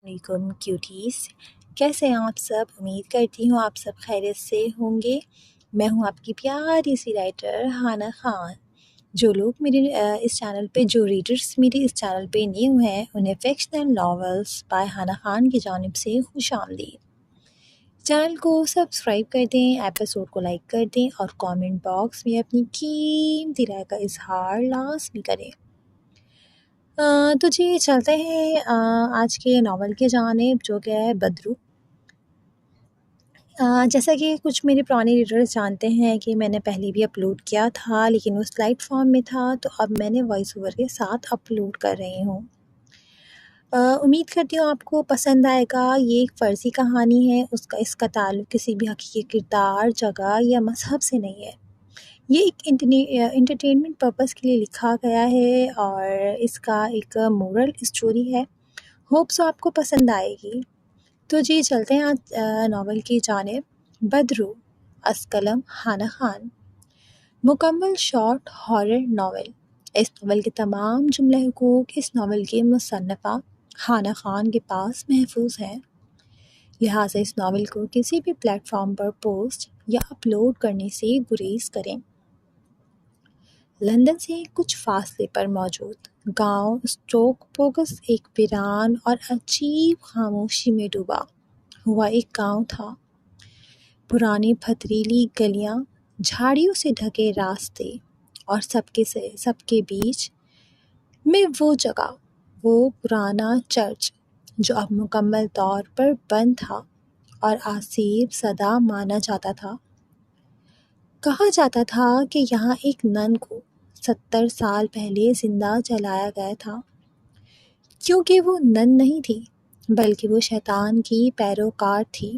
علیکم کیوٹیز، کیسے ہیں آپ سب؟ امید کرتی ہوں آپ سب خیریت سے ہوں گے۔ میں ہوں آپ کی پیاری سی رائٹر ہانا خان۔ جو لوگ میرے اس چینل پہ جو ریڈرز میرے اس چینل پہ نیو ہیں انہیں فکشنل ناولز بائی ہانا خان کی جانب سے خوش آمدید۔ چینل کو سبسکرائب کر دیں، ایپیسوڈ کو لائک کر دیں اور کامنٹ باکس میں اپنی قیمتی رائے کا اظہار لازمی کریں۔ تو جی چلتے ہیں آج کے ناول کی جانب، جو کہ ہے بدرو۔ جیسا کہ کچھ میرے پرانے ریڈرز جانتے ہیں کہ میں نے پہلے بھی اپلوڈ کیا تھا، لیکن وہ سلائڈ فارم میں تھا، تو اب میں نے وائس اوور کے ساتھ اپلوڈ کر رہی ہوں۔ امید کرتی ہوں آپ کو پسند آئے گا۔ یہ ایک فرضی کہانی ہے، اس کا تعلق کسی بھی حقیقی کردار، جگہ یا مذہب سے نہیں ہے۔ یہ ایک انٹرٹینمنٹ پرپس کے لیے لکھا گیا ہے اور اس کا ایک مورل اسٹوری ہے۔ ہوپ سو آپ کو پسند آئے گی۔ تو جی چلتے ہیں آج ناول کی جانب۔ بدرو، از قلم ہانا خان۔ مکمل شارٹ ہارر ناول۔ اس ناول کے تمام جملہ حقوق اس ناول کے مصنفہ ہانا خان کے پاس محفوظ ہیں، لہٰذا اس ناول کو کسی بھی پلیٹ فارم پر پوسٹ یا اپلوڈ کرنے سے گریز کریں۔ لندن سے کچھ فاصلے پر موجود گاؤں اسٹوک پوگس ایک ویران اور عجیب خاموشی میں ڈوبا ہوا ایک گاؤں تھا۔ پرانی پتھریلی گلیاں، جھاڑیوں سے ڈھکے راستے اور سب کے بیچ میں وہ جگہ، وہ پرانا چرچ جو اب مکمل طور پر بند تھا اور آسیب زدہ مانا جاتا تھا۔ کہا جاتا تھا کہ یہاں ایک نن کو 70 سال پہلے زندہ جلایا گیا تھا، کیونکہ وہ نن نہیں تھی بلکہ وہ شیطان کی پیروکار تھی۔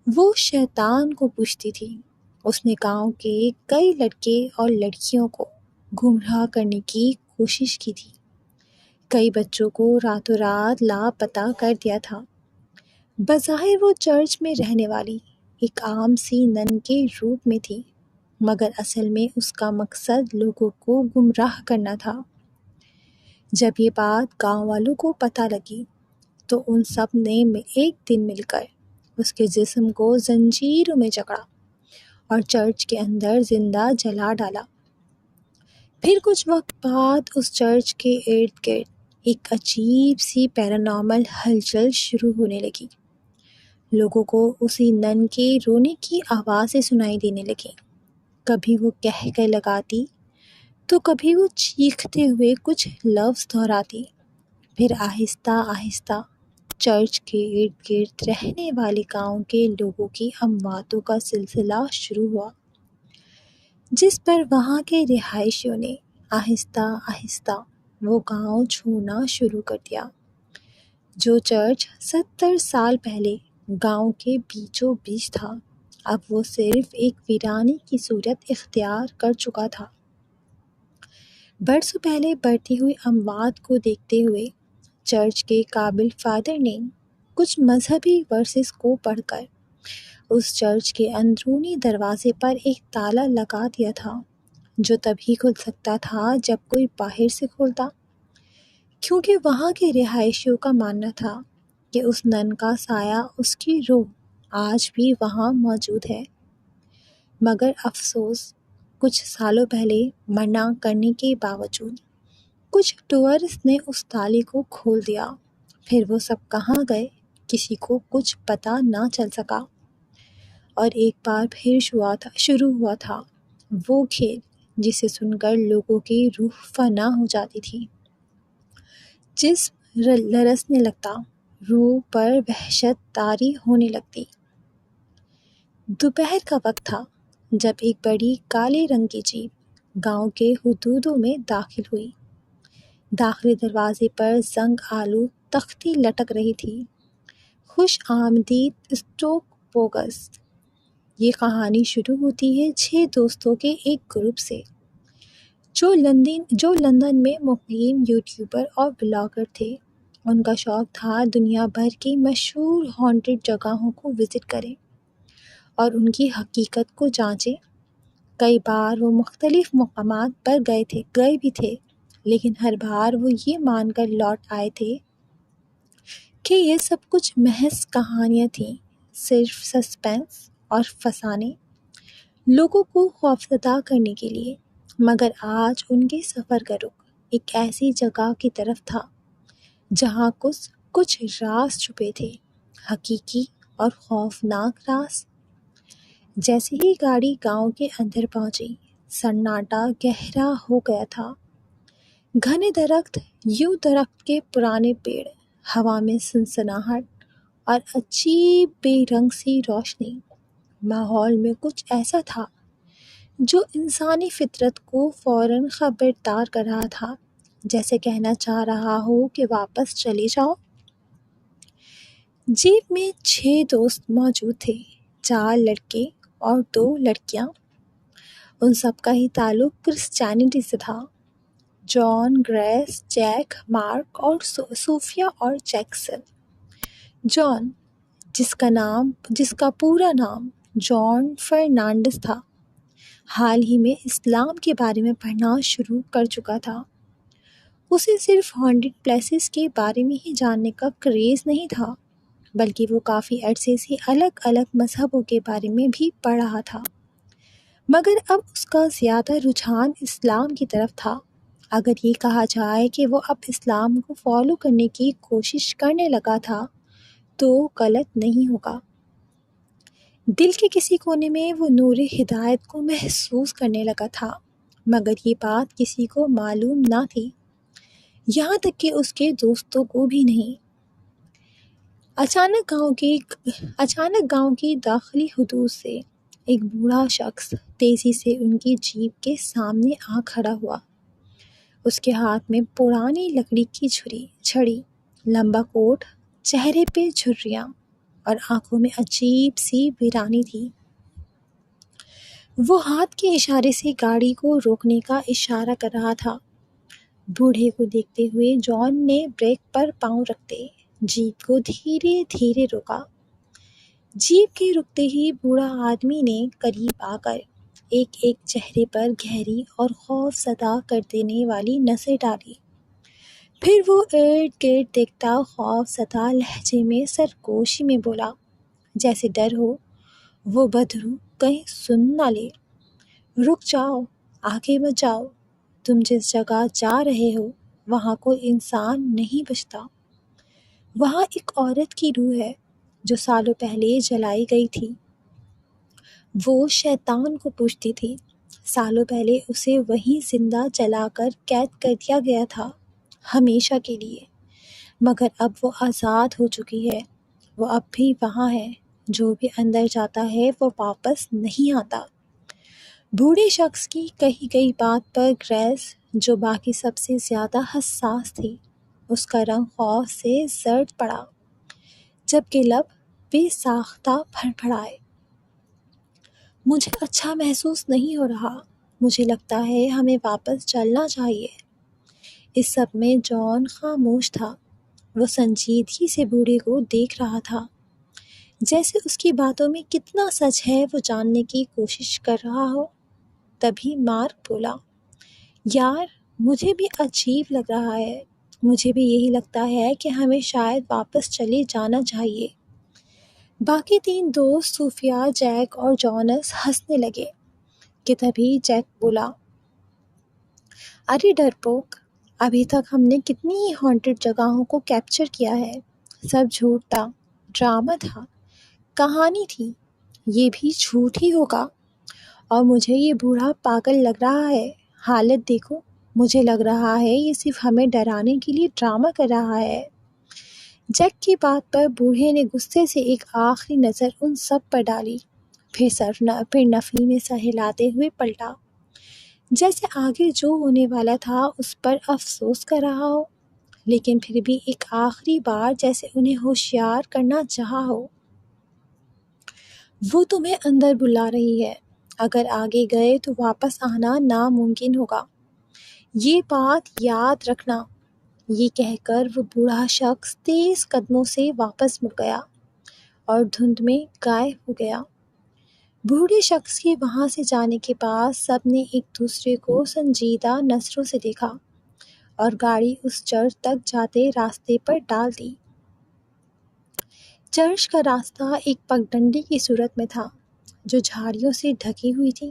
وہ شیطان کو پوجتی تھی۔ اس نے گاؤں کے کئی لڑکے اور لڑکیوں کو گمراہ کرنے کی کوشش کی تھی، کئی بچوں کو راتوں رات لاپتہ کر دیا تھا۔ بظاہر وہ چرچ میں رہنے والی ایک عام سی نن کے روپ میں تھی، مگر اصل میں اس کا مقصد لوگوں کو گمراہ کرنا تھا۔ جب یہ بات گاؤں والوں کو پتہ لگی تو ان سب نے ایک دن مل کر اس کے جسم کو زنجیروں میں جکڑا اور چرچ کے اندر زندہ جلا ڈالا۔ پھر کچھ وقت بعد اس چرچ کے ارد گرد ایک عجیب سی پیرانارمل ہلچل شروع ہونے لگی۔ لوگوں کو اسی نن کے رونے کی آوازیں سنائی دینے لگیں۔ کبھی وہ کہہ لگاتی تو کبھی وہ چیختے ہوئے کچھ لفظ دہراتی۔ پھر آہستہ آہستہ چرچ کے ارد گرد رہنے والے گاؤں کے لوگوں کی امواتوں کا سلسلہ شروع ہوا، جس پر وہاں کے رہائشیوں نے آہستہ آہستہ وہ گاؤں چھوڑنا شروع کر دیا۔ جو چرچ 70 سال پہلے گاؤں کے بیچوں بیچ تھا، اب وہ صرف ایک ویرانی کی صورت اختیار کر چکا تھا۔ برسوں پہلے بڑھتی ہوئی اموات کو دیکھتے ہوئے چرچ کے قابل فادر نے کچھ مذہبی ورسز کو پڑھ کر اس چرچ کے اندرونی دروازے پر ایک تالا لگا دیا تھا، جو تبھی کھل سکتا تھا جب کوئی باہر سے کھولتا، کیونکہ وہاں کے رہائشیوں کا ماننا تھا کہ اس نن کا سایہ، اس کی روح آج بھی وہاں موجود ہے۔ مگر افسوس، کچھ سالوں پہلے منع کرنے کے باوجود کچھ ٹورسٹ نے اس تالے کو کھول دیا۔ پھر وہ سب کہاں گئے کسی کو کچھ پتہ نہ چل سکا، اور ایک بار پھر شروع ہوا تھا وہ کھیل جسے سن کر لوگوں کی روح فنا ہو جاتی تھی، جسم لرزنے لگتا، روح پر وحشت طاری ہونے لگتی۔ دوپہر کا وقت تھا جب ایک بڑی کالے رنگ کی جیپ گاؤں کے حدودوں میں داخل ہوئی۔ داخلی دروازے پر زنگ آلود تختی لٹک رہی تھی، خوش آمدید اسٹوک پوگس۔ یہ کہانی شروع ہوتی ہے 6 دوستوں کے ایک گروپ سے جو لندن میں مقیم یوٹیوبر اور بلاگر تھے۔ ان کا شوق تھا دنیا بھر کی مشہور ہانٹڈ جگہوں کو وزٹ کریں اور ان کی حقیقت کو جانچیں۔ کئی بار وہ مختلف مقامات پر گئے بھی تھے، لیکن ہر بار وہ یہ مان کر لوٹ آئے تھے کہ یہ سب کچھ محض کہانیاں تھیں، صرف سسپینس اور فسانے، لوگوں کو خوفزدہ کرنے کے لیے۔ مگر آج ان کے سفر کا رخ ایک ایسی جگہ کی طرف تھا جہاں کچھ راز چھپے تھے، حقیقی اور خوفناک راز۔ جیسے ہی گاڑی گاؤں کے اندر پہنچی، سناٹا گہرا ہو گیا تھا۔ گھنے درخت، یوں درخت کے پرانے پیڑ، ہوا میں سنسناہٹ اور عجیب بے رنگ سی روشنی۔ ماحول میں کچھ ایسا تھا جو انسانی فطرت کو فوراً خبردار کر رہا تھا، جیسے کہنا چاہ رہا ہو کہ واپس چلے جاؤ۔ جیپ میں 6 دوست موجود تھے، 4 لڑکے اور 2 لڑکیاں۔ ان سب کا ہی تعلق کرسچینٹی سے تھا۔ جان، گریس، جیک، مارک اور صوفیہ اور جیکسن۔ جان، جس کا پورا نام جان فرنانڈس تھا، حال ہی میں اسلام کے بارے میں پڑھنا شروع کر چکا تھا۔ اسے صرف ہانٹڈ پلیسز کے بارے میں ہی جاننے کا کریز نہیں تھا، بلکہ وہ کافی عرصے سے الگ الگ مذہبوں کے بارے میں بھی پڑھ رہا تھا۔ مگر اب اس کا زیادہ رجحان اسلام کی طرف تھا۔ اگر یہ کہا جائے کہ وہ اب اسلام کو فالو کرنے کی کوشش کرنے لگا تھا تو غلط نہیں ہوگا۔ دل کے کسی کونے میں وہ نور ہدایت کو محسوس کرنے لگا تھا، مگر یہ بات کسی کو معلوم نہ تھی، یہاں تک کہ اس کے دوستوں کو بھی نہیں۔ اچانک گاؤں کی داخلی حدود سے ایک بوڑھا شخص تیزی سے ان کی جیپ کے سامنے آ کھڑا ہوا۔ اس کے ہاتھ میں پرانی لکڑی کی چھڑی، لمبا کوٹ، چہرے پہ جھریاں اور آنکھوں میں عجیب سی ویرانی تھی۔ وہ ہاتھ کے اشارے سے گاڑی کو روکنے کا اشارہ کر رہا تھا۔ بوڑھے کو دیکھتے ہوئے جان نے بریک پر پاؤں رکھتے جیپ کو دھیرے دھیرے روکا۔ جیپ کے رکتے ہی بوڑھا آدمی نے قریب آ کر ایک چہرے پر گہری اور خوف زدہ کر دینے والی نظر ڈالی۔ پھر وہ ارد گرد دیکھتا خوف زدہ لہجے میں سرگوشی میں بولا، جیسے ڈر ہو وہ بدرو کہیں سن نہ لے، رک جاؤ، آگے مت جاؤ، تم جس جگہ جا رہے ہو وہاں کوئی انسان نہیں بچتا، وہاں ایک عورت کی روح ہے جو سالوں پہلے جلائی گئی تھی۔ وہ شیطان کو پوجتی تھی، سالوں پہلے اسے وہیں زندہ جلا کر قید کر دیا گیا تھا، ہمیشہ کے لیے، مگر اب وہ آزاد ہو چکی ہے، وہ اب بھی وہاں ہے، جو بھی اندر جاتا ہے وہ واپس نہیں آتا۔ بوڑھے شخص کی کہی گئی بات پر گریس، جو باقی سب سے زیادہ حساس تھی، اس کا رنگ خوف سے زرد پڑا، جبکہ لب بے ساختہ پھڑپڑائے۔ مجھے اچھا محسوس نہیں ہو رہا، مجھے لگتا ہے ہمیں واپس چلنا چاہیے۔ اس سب میں جان خاموش تھا، وہ سنجیدگی سے بوڑھے کو دیکھ رہا تھا، جیسے اس کی باتوں میں کتنا سچ ہے وہ جاننے کی کوشش کر رہا ہو۔ تبھی مارک بولا، یار مجھے بھی عجیب لگ رہا ہے، مجھے بھی یہی لگتا ہے کہ ہمیں شاید واپس چلے جانا چاہیے۔ باقی 3 دوست صوفیہ، جیک اور جونس ہنسنے لگے کہ تبھی جیک بولا، ارے ڈرپوک، ابھی تک ہم نے کتنی ہی ہانٹڈ جگہوں کو کیپچر کیا ہے، سب جھوٹ تھا، ڈرامہ تھا، کہانی تھی، یہ بھی جھوٹ ہی ہوگا، اور مجھے یہ بوڑھا پاگل لگ رہا ہے، حالت دیکھو، مجھے لگ رہا ہے یہ صرف ہمیں ڈرانے کے لیے ڈرامہ کر رہا ہے۔ جیک کی بات پر بوڑھے نے غصے سے ایک آخری نظر ان سب پر ڈالی، پھر نفی میں سر ہلاتے ہوئے پلٹا، جیسے آگے جو ہونے والا تھا اس پر افسوس کر رہا ہو، لیکن پھر بھی ایک آخری بار جیسے انہیں ہوشیار کرنا چاہا ہو۔ وہ تمہیں اندر بلا رہی ہے، اگر آگے گئے تو واپس آنا ناممکن ہوگا، یہ بات یاد رکھنا۔ یہ کہہ کر وہ بوڑھا شخص تیز قدموں سے واپس مڑ گیا اور دھند میں غائب ہو گیا۔ بوڑھے شخص کے وہاں سے جانے کے بعد سب نے ایک دوسرے کو سنجیدہ نظروں سے دیکھا اور گاڑی اس چرچ تک جاتے راستے پر ڈال دی۔ چرچ کا راستہ ایک پگڈنڈی کی صورت میں تھا جو جھاڑیوں سے ڈھکی ہوئی تھی۔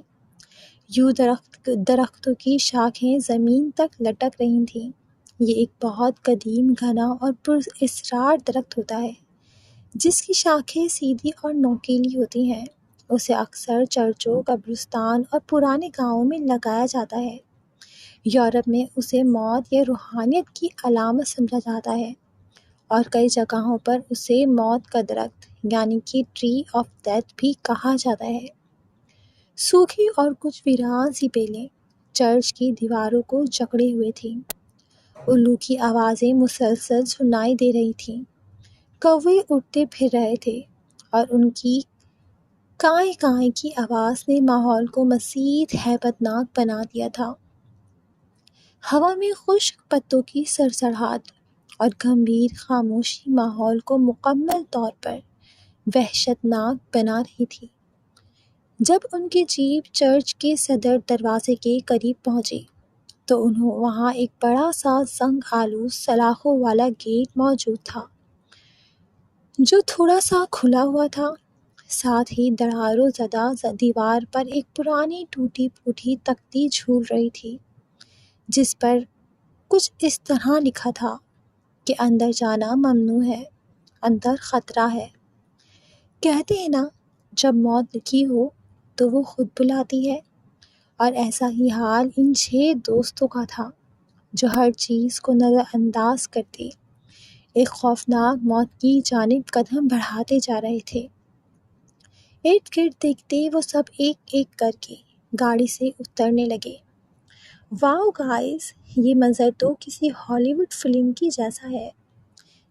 یوں درختوں کی شاخیں زمین تک لٹک رہی تھیں۔ یہ ایک بہت قدیم، گھنا اور پراسرار درخت ہوتا ہے جس کی شاخیں سیدھی اور نوکیلی ہوتی ہیں۔ اسے اکثر چرچوں، قبرستان اور پرانے گاؤں میں لگایا جاتا ہے۔ یورپ میں اسے موت یا روحانیت کی علامت سمجھا جاتا ہے، اور کئی جگہوں پر اسے موت کا درخت یعنی کہ ٹری آف ڈیتھ بھی کہا جاتا ہے۔ سوکھی اور کچھ ویران سی بیلیں چرچ کی دیواروں کو جکڑے ہوئے تھیں۔ الو کی آوازیں مسلسل سنائی دے رہی تھیں۔ کوے اڑتے پھر رہے تھے اور ان کی کائیں کائیں کی آواز نے ماحول کو مزید ہیبت ناک بنا دیا تھا۔ ہوا میں خشک پتوں کی سڑسڑاہٹ اور گمبھیر خاموشی ماحول کو مکمل طور پر وحشت ناک بنا رہی تھی۔ جب ان کی جیپ چرچ کے صدر دروازے کے قریب پہنچی تو وہاں ایک بڑا سا زنگ آلود سلاخوں والا گیٹ موجود تھا جو تھوڑا سا کھلا ہوا تھا۔ ساتھ ہی دراڑوں زدہ دیوار پر ایک پرانی ٹوٹی پھوٹی تختی جھول رہی تھی جس پر کچھ اس طرح لکھا تھا کہ اندر جانا ممنوع ہے، اندر خطرہ ہے۔ کہتے ہیں نا، جب موت لکھی ہو تو وہ خود بلاتی ہے، اور ایسا ہی حال ان 6 دوستوں کا تھا جو ہر چیز کو نظر انداز کرتے ایک خوفناک موت کی جانب قدم بڑھاتے جا رہے تھے۔ ارد گرد دیکھتے وہ سب ایک ایک کر کے گاڑی سے اترنے لگے۔ واؤ گائز، یہ منظر تو کسی ہالی ووڈ فلم کی جیسا ہے،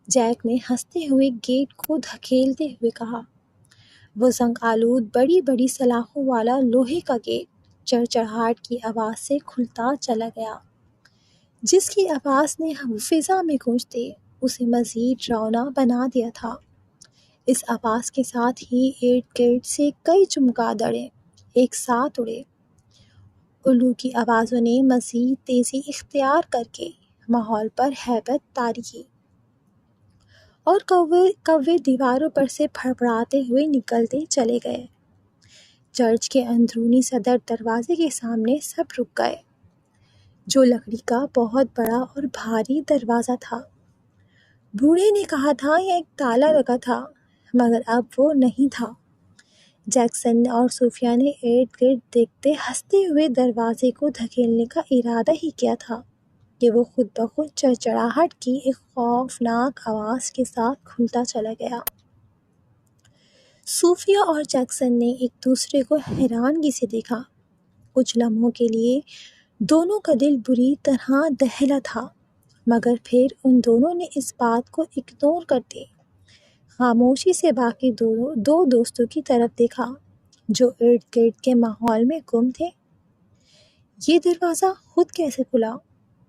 جیک نے ہنستے ہوئے گیٹ کو دھکیلتے ہوئے کہا۔ وہ زنگ آلود بڑی بڑی سلاخوں والا لوہے کا گیٹ چڑچڑاہٹ کی آواز سے کھلتا چلا گیا، جس کی آواز نے فضا میں گونجتے اسے مزید رونا بنا دیا تھا۔ اس آواز کے ساتھ ہی ارد گرد سے کئی چمگادڑیں ایک ساتھ اڑے۔ الو کی آوازوں نے مزید تیزی اختیار کر کے ماحول پر ہیبت طاری کی، اور کوے دیواروں پر سے پھڑپڑاتے ہوئے نکلتے چلے گئے۔ چرچ کے اندرونی صدر دروازے کے سامنے سب رک گئے، جو لکڑی کا بہت بڑا اور بھاری دروازہ تھا۔ بوڑھے نے کہا تھا یہ ایک تالا لگا تھا، مگر اب وہ نہیں تھا۔ جیکسن اور صوفیہ نے ارد گرد دیکھتے ہنستے ہوئے دروازے کو دھکیلنے کا ارادہ ہی کیا تھا کہ وہ خود بخود چڑچڑاہٹ کی ایک خوفناک آواز کے ساتھ کھلتا چلا گیا۔ صوفیہ اور جیکسن نے ایک دوسرے کو حیرانگی سے دیکھا۔ کچھ لمحوں کے لیے دونوں کا دل بری طرح دہلا تھا، مگر پھر ان دونوں نے اس بات کو اگنور کرتے خاموشی سے باقی دو دوستوں کی طرف دیکھا جو ارد گرد کے ماحول میں گم تھے۔ یہ دروازہ خود کیسے کھلا؟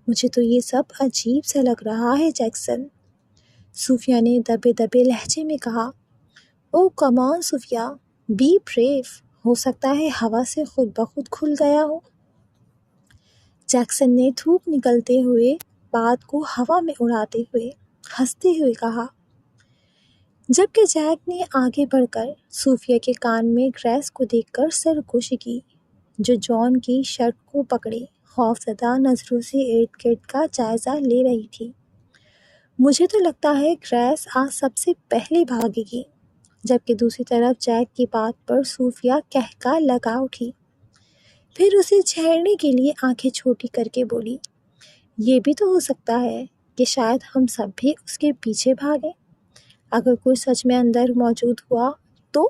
مجھے تو یہ سب عجیب سا لگ رہا ہے جیکسن، صوفیہ نے دبے دبے لہجے میں کہا۔ او کم آن صوفیہ، بی بریو، ہو سکتا ہے ہوا سے خود بخود کھل گیا ہو۔ جیکسن نے تھوک نکلتے ہوئے بات کو ہوا میں اڑاتے ہوئے ہنستے ہوئے کہا، جبکہ جیک نے آگے بڑھ کر صوفیہ کے کان میں گریس کو دیکھ کر سرگوشی کی، جو جان کی شرٹ کو پکڑے خوفزدہ نظروں سے ارد گرد کا جائزہ لے رہی تھی۔ مجھے تو لگتا ہے گریس آج سب سے پہلے بھاگے گی، جبکہ دوسری طرف جیک کی بات پر صوفیہ کہکا لگا اٹھی۔ پھر اسے چھیڑنے کے لیے آنکھیں چھوٹی کر کے بولی، یہ بھی تو ہو سکتا ہے کہ شاید ہم سب بھی اس کے پیچھے بھاگیں۔ اگر کوئی سچ میں اندر موجود ہوا تو؟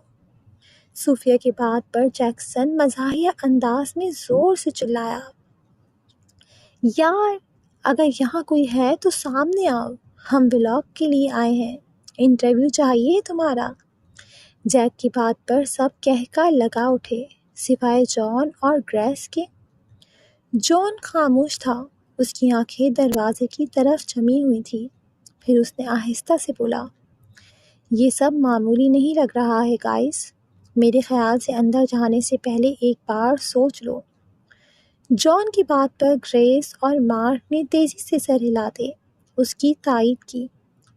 صوفیہ کی بات پر جیکسن مزاحیہ انداز میں زور سے چلایا، یار اگر یہاں کوئی ہے تو سامنے آؤ، ہم ولاگ کے لیے آئے ہیں، انٹرویو چاہیے تمہارا۔ جیک کی بات پر سب کہکا لگا اٹھے سوائے جان اور گریس کے۔ جان خاموش تھا، اس کی آنکھیں دروازے کی طرف جمی ہوئی تھی۔ پھر اس نے آہستہ سے بولا، یہ سب معمولی نہیں لگ رہا ہے گائز، میرے خیال سے اندر جانے سے پہلے ایک بار سوچ لو۔ جان کی بات پر گریس اور مارک نے تیزی سے سر ہلاتے اس کی تائید کی۔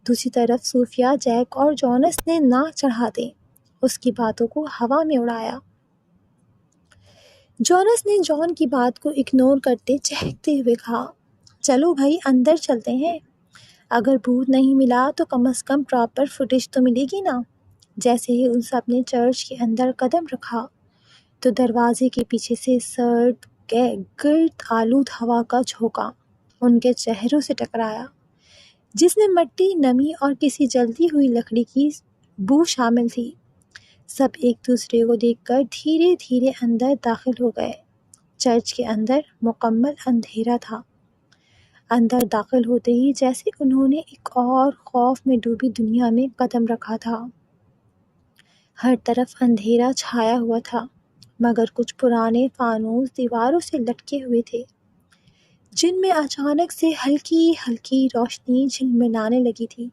دوسری طرف صوفیہ، جیک اور جونس نے ناک چڑھاتے اس کی باتوں کو ہوا میں اڑایا۔ جونس نے جان کی بات کو اگنور کرتے چہکتے ہوئے کہا، چلو بھائی اندر چلتے ہیں، اگر بھوت نہیں ملا تو کم از کم پراپر فوٹیج تو ملے گی نا۔ جیسے ہی ان سب نے چرچ کے اندر قدم رکھا تو دروازے کے پیچھے سے سرد گرد آلود ہوا کا جھونکا ان کے چہروں سے ٹکرایا، جس میں مٹی، نمی اور کسی جلتی ہوئی لکڑی کی بو شامل تھی۔ سب ایک دوسرے کو دیکھ کر دھیرے دھیرے اندر داخل ہو گئے۔ چرچ کے اندر مکمل اندھیرا تھا۔ اندر داخل ہوتے ہی جیسے انہوں نے ایک اور خوف میں ڈوبی دنیا میں قدم رکھا تھا۔ ہر طرف اندھیرا چھایا ہوا تھا، مگر کچھ پرانے فانوس دیواروں سے لٹکے ہوئے تھے، جن میں اچانک سے ہلکی ہلکی روشنی جھلملانے لگی تھی۔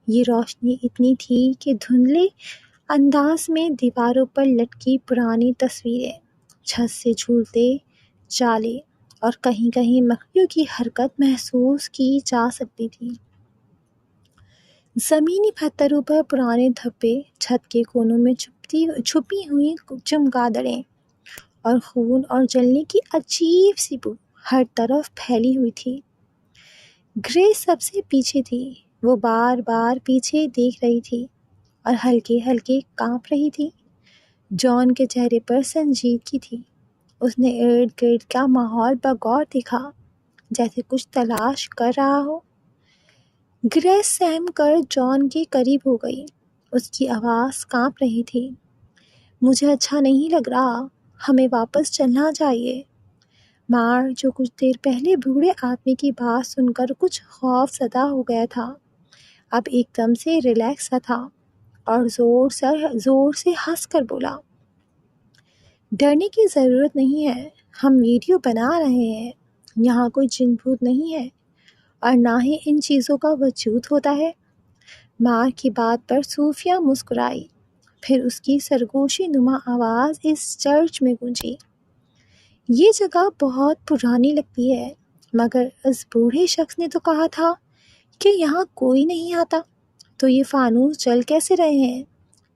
یہ روشنی اتنی تھی کہ دھندلے انداز میں دیواروں پر لٹکی پرانی تصویریں، چھت سے جھولتے جالے اور کہیں کہیں مکڑیوں کی حرکت محسوس کی جا سکتی تھی۔ زمینی پتھروں پر پرانے دھبے، چھت کے کونوں میں چھپی ہوئی چمگادڑیں اور خون اور جلنے کی عجیب سی بو ہر طرف پھیلی ہوئی تھی۔ گریس سب سے پیچھے تھی، وہ بار بار پیچھے دیکھ رہی تھی اور ہلکے ہلکے کانپ رہی تھی۔ جان کے چہرے پر سنجیدگی تھی، اس نے ارد گرد کا ماحول بغور دیکھا جیسے کچھ تلاش کر رہا ہو۔ گریس سہم کر جان کے قریب ہو گئی، اس کی آواز کانپ رہی تھی، مجھے اچھا نہیں لگ رہا، ہمیں واپس چلنا چاہیے۔ مارک، جو کچھ دیر پہلے بوڑھے آدمی کی بات سن کر کچھ خوف زدہ ہو گیا تھا، اب ایک دم سے ریلیکس سا تھا اور زور سے ہنس کر بولا، ڈرنے کی ضرورت نہیں ہے، ہم ویڈیو بنا رہے ہیں، یہاں کوئی جن بھوت نہیں ہے اور نہ ہی ان چیزوں کا وجود ہوتا ہے۔ مارک کی بات پر صوفیہ مسکرائی، پھر اس کی سرگوشی نما آواز اس چرچ میں گونجی، یہ جگہ بہت پرانی لگتی ہے، مگر اس بوڑھے شخص نے تو کہا تھا کہ یہاں کوئی نہیں آتا، تو یہ فانوس جل کیسے رہے ہیں؟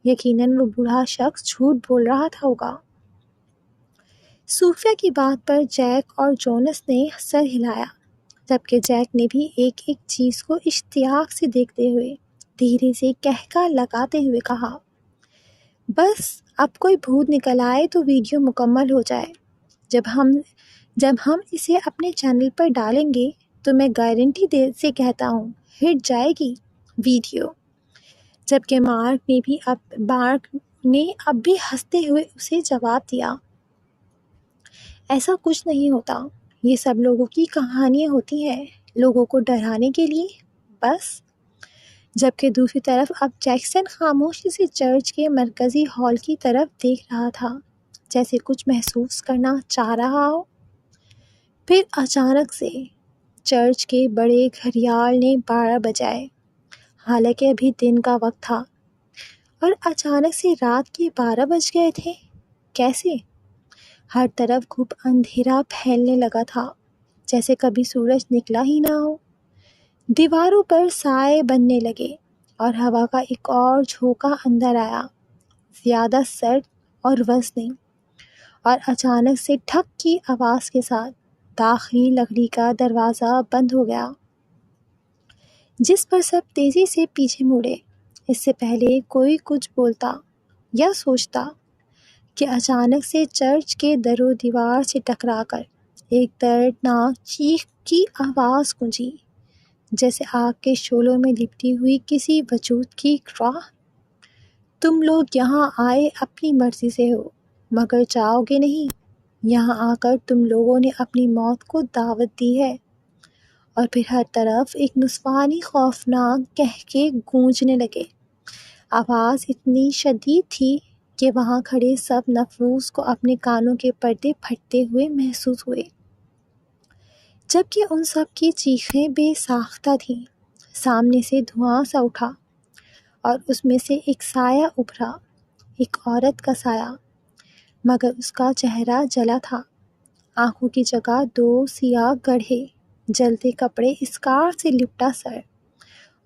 یقیناً وہ بوڑھا شخص جھوٹ بول رہا تھا ہوگا۔ صوفیہ کی بات پر جیک اور جونس نے سر ہلایا، جبکہ جیک نے بھی ایک ایک چیز کو اشتیاق سے دیکھتے ہوئے دھیرے سے قہقہ لگاتے ہوئے کہا، بس اب کوئی بھوت نکل آئے تو ویڈیو مکمل ہو جائے۔ جب ہم اسے اپنے چینل پر ڈالیں گے تو میں گارنٹی سے کہتا ہوں ہٹ جائے گی ویڈیو۔ جبکہ مارک نے اب بھی ہنستے ہوئے اسے جواب دیا، ایسا کچھ نہیں ہوتا، یہ سب لوگوں کی کہانیاں ہوتی ہیں، لوگوں کو ڈرانے کے لیے بس۔ جبکہ دوسری طرف اب جیکسن خاموشی سے چرچ کے مرکزی ہال کی طرف دیکھ رہا تھا، جیسے کچھ محسوس کرنا چاہ رہا ہو۔ پھر اچانک سے چرچ کے بڑے گھڑیال نے 12 بجائے، حالانکہ ابھی دن کا وقت تھا، اور اچانک سے رات کے 12 بج گئے تھے۔ کیسے؟ ہر طرف خوب اندھیرا پھیلنے لگا تھا، جیسے کبھی سورج نکلا ہی نہ ہو۔ دیواروں پر سائے بننے لگے اور ہوا کا ایک اور جھونکا اندر آیا، زیادہ سرد اور وزنی، اور اچانک سے ٹھک کی آواز کے ساتھ داخلی لکڑی کا دروازہ بند ہو گیا، جس پر سب تیزی سے پیچھے مڑے۔ اس سے پہلے کوئی کچھ بولتا یا سوچتا کہ اچانک سے چرچ کے در و دیوار سے ٹکرا کر ایک دردناک چیخ کی آواز گونجی، جیسے آگ کے شعلوں میں لپٹی ہوئی کسی وجود کی راہ۔ تم لوگ یہاں آئے اپنی مرضی سے ہو، مگر جاؤ گے نہیں، یہاں آ کر تم لوگوں نے اپنی موت کو دعوت دی ہے۔ اور پھر ہر طرف ایک نسوانی خوفناک قہقہے گونجنے لگے۔ آواز اتنی شدید تھی کہ وہاں کھڑے سب نفوس کو اپنے کانوں کے پردے پھٹتے ہوئے محسوس ہوئے، جبکہ ان سب کی چیخیں بے ساختہ تھیں۔ سامنے سے دھواں سا اٹھا اور اس میں سے ایک سایہ ابھرا، ایک عورت کا سایہ، مگر اس کا چہرہ جلا تھا، آنکھوں کی جگہ 2 سیاہ گڑھے، جلتے کپڑے، اسکارف سے لپٹا سر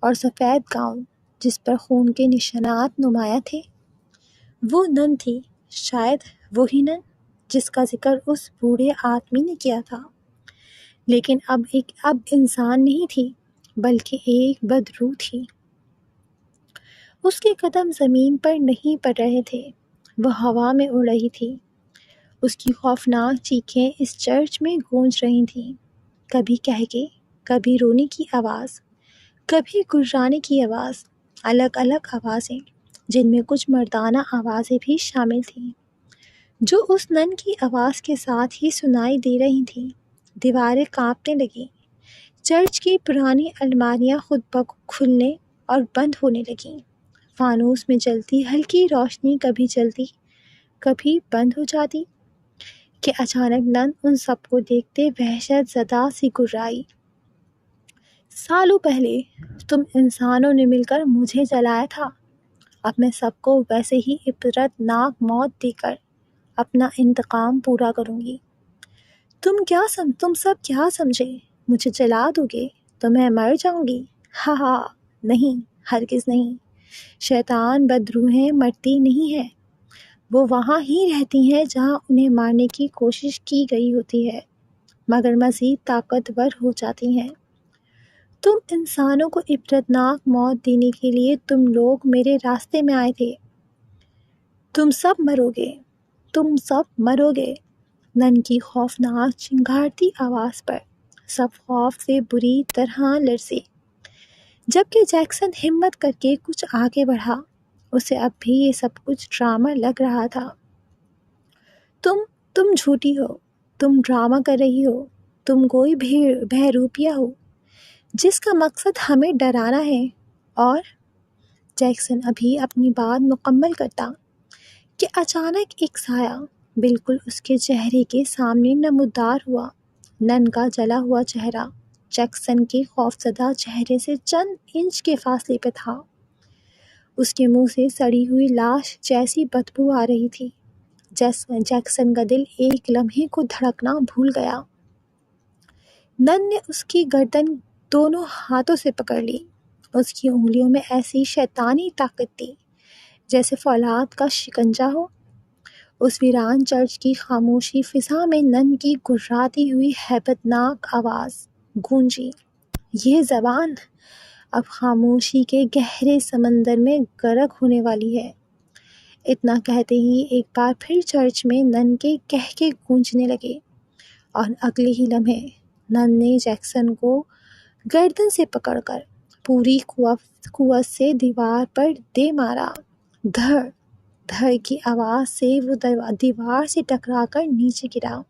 اور سفید گاؤن جس پر خون کے نشانات نمایاں تھے۔ وہ نن تھی، شاید وہی نن جس کا ذکر اس بوڑھے آدمی نے کیا تھا، لیکن اب انسان نہیں تھی بلکہ ایک بدروح تھی۔ اس کے قدم زمین پر نہیں پڑ رہے تھے، وہ ہوا میں اڑ رہی تھی۔ اس کی خوفناک چیخیں اس چرچ میں گونج رہی تھیں، کبھی کہکے، کبھی رونے کی آواز، کبھی گررانے کی آواز، الگ الگ آوازیں جن میں کچھ مردانہ آوازیں بھی شامل تھیں، جو اس نن کی آواز کے ساتھ ہی سنائی دے رہی تھیں۔ دیواریں کانپنے لگیں، چرچ کی پرانی الماریاں خود بخود کھلنے اور بند ہونے لگیں۔ فانوس میں جلتی ہلکی روشنی کبھی جلتی، کبھی بند ہو جاتی کہ اچانک نن ان سب کو دیکھتے وحشت زدہ سی گررائی۔ سالوں پہلے تم انسانوں نے مل کر مجھے جلایا تھا، اب میں سب کو ویسے ہی عبرت ناک موت دے کر اپنا انتقام پورا کروں گی۔ تم سب کیا سمجھے؟ مجھے جلا دو گے تو میں مر جاؤں گی؟ ہاں ہاں، نہیں، ہرگز نہیں۔ شیطان بدروحیں مرتی نہیں ہیں، وہ وہاں ہی رہتی ہیں جہاں انہیں مارنے کی کوشش کی گئی ہوتی ہے، مگر مزید طاقتور ہو جاتی ہیں۔ تم انسانوں کو عبرتناک موت دینے کے لیے تم لوگ میرے راستے میں آئے تھے۔ تم سب مرو گے، تم سب مرو گے۔ نن کی خوفناک چنگھاڑتی آواز پر سب خوف سے بری طرح لرزے۔ جبکہ جیکسن ہمت کر کے کچھ آگے بڑھا، اسے اب بھی یہ سب کچھ ڈرامہ لگ رہا تھا۔ تم جھوٹی ہو، تم ڈرامہ کر رہی ہو، تم کوئی بہروپیہ ہو جس کا مقصد ہمیں ڈرانا ہے۔ اور جیکسن ابھی اپنی بات مکمل کرتا کہ اچانک ایک سایہ بالکل اس کے چہرے کے سامنے نمودار ہوا۔ نن کا جلا ہوا چہرہ جیکسن کے خوفزدہ چہرے سے چند انچ کے فاصلے پہ تھا۔ اس کے منہ سے سڑی ہوئی لاش جیسی بدبو آ رہی تھی۔ جیکسن کا دل ایک لمحے کو دھڑکنا بھول گیا۔ نن نے اس کی گردن دونوں ہاتھوں سے پکڑ لی۔ اس کی انگلیوں میں ایسی شیطانی طاقت تھی جیسے فولاد کا شکنجہ ہو۔ اس ویران چرچ کی خاموشی فضا میں نن کی گرراتی ہوئی ہیبت ناک آواز گونجی۔ یہ زبان اب خاموشی کے گہرے سمندر میں غرق ہونے والی ہے۔ اتنا کہتے ہی ایک بار پھر چرچ میں نن کے قہقہے گونجنے لگے، اور اگلے ہی لمحے نن نے جیکسن کو گردن سے پکڑ کر پوری قوت سے دیوار پر دے مارا۔ دھڑ دھڑ کی آواز سے وہ دیوار سے ٹکرا کر نیچے گرا۔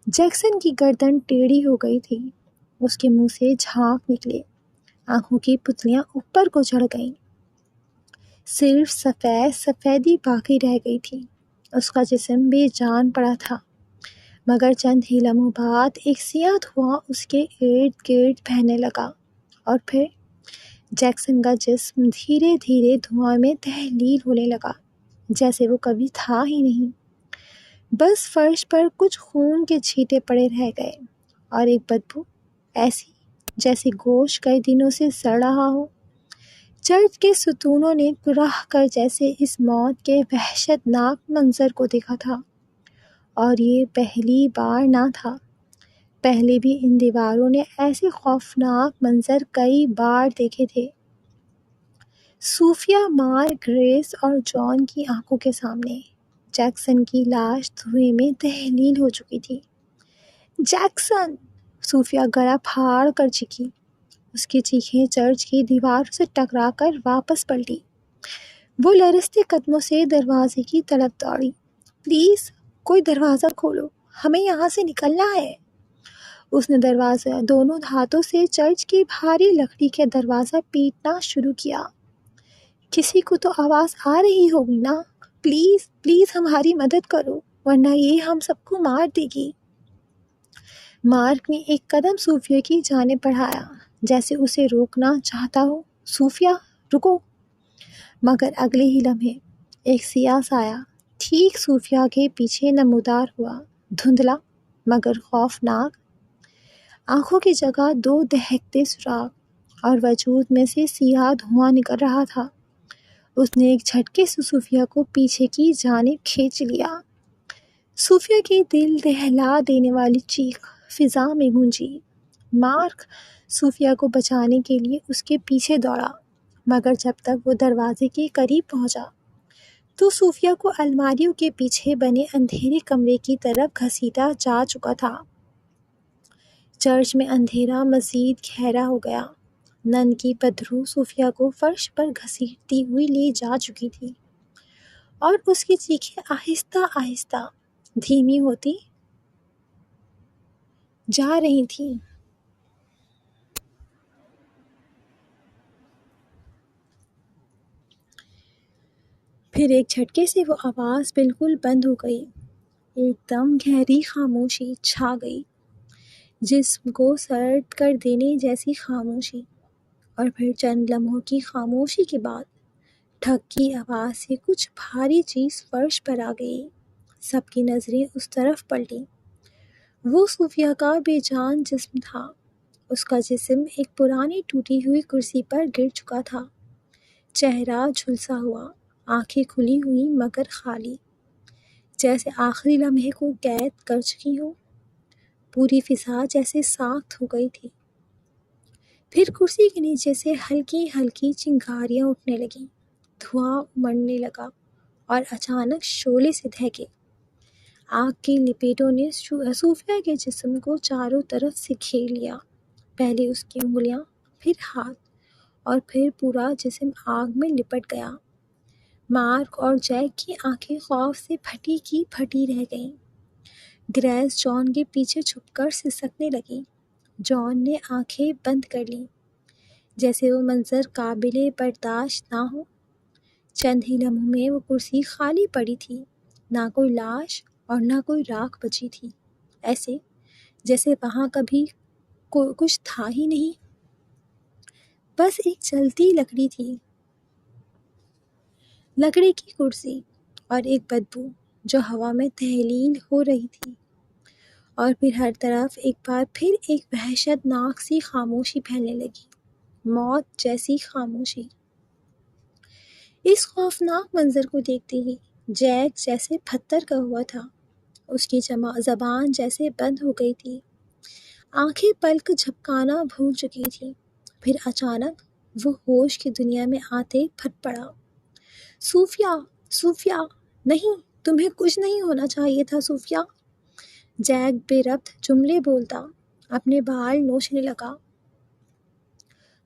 جیکسن کی گردن ٹیڑھی ہو گئی تھی، اس کے منہ سے جھانک نکلے، آنکھوں کی پتلیاں اوپر کو چڑھ گئیں، صرف سفیدی باقی رہ گئی تھی۔ اس کا جسم بے جان پڑا تھا، مگر چند ہی لمحوں بعد ایک سیاہ دھواں اس کے ارد گرد بہنے لگا، اور پھر جیکسن کا جسم دھیرے دھیرے دھواں میں تحلیل ہونے لگا، جیسے وہ کبھی تھا ہی نہیں۔ بس فرش پر کچھ خون کے چھینٹے پڑے رہ گئے، اور ایک بدبو ایسی جیسے گوشت کئی دنوں سے سڑ رہا ہو۔ چرچ کے ستونوں نے کراہ کر جیسے اس موت کے وحشت ناک منظر کو دیکھا تھا، اور یہ پہلی بار نہ تھا۔ پہلے بھی ان دیواروں نے ایسے خوفناک منظر کئی بار دیکھے تھے۔ صوفیہ، مارک، گریس اور جان کی آنکھوں کے سامنے جیکسن کی لاش دھوئیں میں تحلیل ہو چکی تھی۔ جیکسن! صوفیہ گلا پھاڑ کر چیخی۔ اس کی چیخیں چرچ کی دیوار سے ٹکرا کر واپس پلٹی۔ وہ لرزتے قدموں سے دروازے کی طرف دوڑی۔ پلیز کوئی دروازہ کھولو، ہمیں یہاں سے نکلنا ہے۔ اس نے دروازہ دونوں ہاتھوں سے چرچ کی بھاری لکڑی کے دروازہ پیٹنا شروع کیا۔ کسی کو تو آواز آ رہی ہوگی نا؟ پلیز پلیز ہماری مدد کرو، ورنہ یہ ہم سب کو مار دے گی۔ مارک نے ایک قدم صوفیہ کی جانب بڑھایا، جیسے اسے روکنا چاہتا ہو۔ صوفیہ رکو! مگر اگلے ہی لمحے ایک سیاہ سایہ ٹھیک صوفیہ کے پیچھے نمودار ہوا، دھندلا مگر خوفناک۔ آنکھوں کی جگہ دو دہکتے سوراخ، اور وجود میں سے سیاہ دھواں نکل رہا تھا۔ اس نے ایک جھٹکے سے صوفیہ کو پیچھے کی جانب کھینچ لیا۔ صوفیہ کی دل دہلا دینے والی چیخ فضا میں گونجی۔ مارک صوفیہ کو بچانے کے لیے اس کے پیچھے دوڑا، مگر جب تک وہ دروازے کے قریب پہنچا تو صوفیہ کو الماریوں کے پیچھے بنے اندھیرے کمرے کی طرف گھسیٹا جا چکا تھا۔ چرچ میں اندھیرا مزید گہرا ہو گیا۔ نن کی بدبو صوفیہ کو فرش پر گھسیٹتی ہوئی لے جا چکی تھی، اور اس کی چیخیں آہستہ آہستہ دھیمی ہوتی جا رہی تھیں۔ پھر ایک جھٹکے سے وہ آواز بالکل بند ہو گئی۔ ایک دم گہری خاموشی چھا گئی، جسم کو سرد کر دینے جیسی خاموشی۔ اور پھر چند لمحوں کی خاموشی کے بعد ٹھک کی آواز سے کچھ بھاری چیز فرش پر آ گئی۔ سب کی نظریں اس طرف پلٹیں۔ وہ صوفیہ کا بے جان جسم تھا۔ اس کا جسم ایک پرانی ٹوٹی ہوئی کرسی پر گر چکا تھا، چہرہ جھلسا ہوا، آنکھیں کھلی ہوئی مگر خالی، جیسے آخری لمحے کو قید کر چکی ہوں۔ پوری فضا جیسے ساخت ہو گئی تھی۔ پھر کرسی کے نیچے سے ہلکی ہلکی چنگاریاں اٹھنے لگیں، دھواں امڑنے لگا اور اچانک شعلے سے دہکے۔ آگ کی لپیٹوں نے صوفیہ کے جسم کو چاروں طرف سے گھیر لیا، پہلے اس کی انگلیاں، پھر ہاتھ، اور پھر پورا جسم آگ میں لپٹ گیا۔ مارک اور جیک کی آنکھیں خوف سے پھٹی کی پھٹی رہ گئیں۔ گریس جان کے پیچھے چھپ کر سسکنے لگی۔ جان نے آنکھیں بند کر لیں، جیسے وہ منظر قابل برداشت نہ ہو۔ چند ہی لمحوں میں وہ کرسی خالی پڑی تھی، نہ کوئی لاش اور نہ کوئی راکھ بچی تھی، ایسے جیسے وہاں کبھی کچھ تھا ہی نہیں، بس ایک جلتی لکڑی تھی، لکڑی کی کرسی، اور ایک بدبو جو ہوا میں تحلیل ہو رہی تھی۔ اور پھر ہر طرف ایک بار پھر ایک وحشت ناک سی خاموشی پھیلنے لگی، موت جیسی خاموشی۔ اس خوفناک منظر کو دیکھتے ہی جیک جیسے پتھر کا ہوا تھا، اس کی زبان جیسے بند ہو گئی تھی، آنکھیں پلک جھپکانا بھول چکی تھی۔ پھر اچانک وہ ہوش کی دنیا میں آتے پھٹ پڑا۔ صوفیہ، صوفیہ، نہیں، تمہیں کچھ نہیں ہونا چاہیے تھا صوفیہ۔ جیک بے ربط جملے بولتا اپنے بال نوچنے لگا۔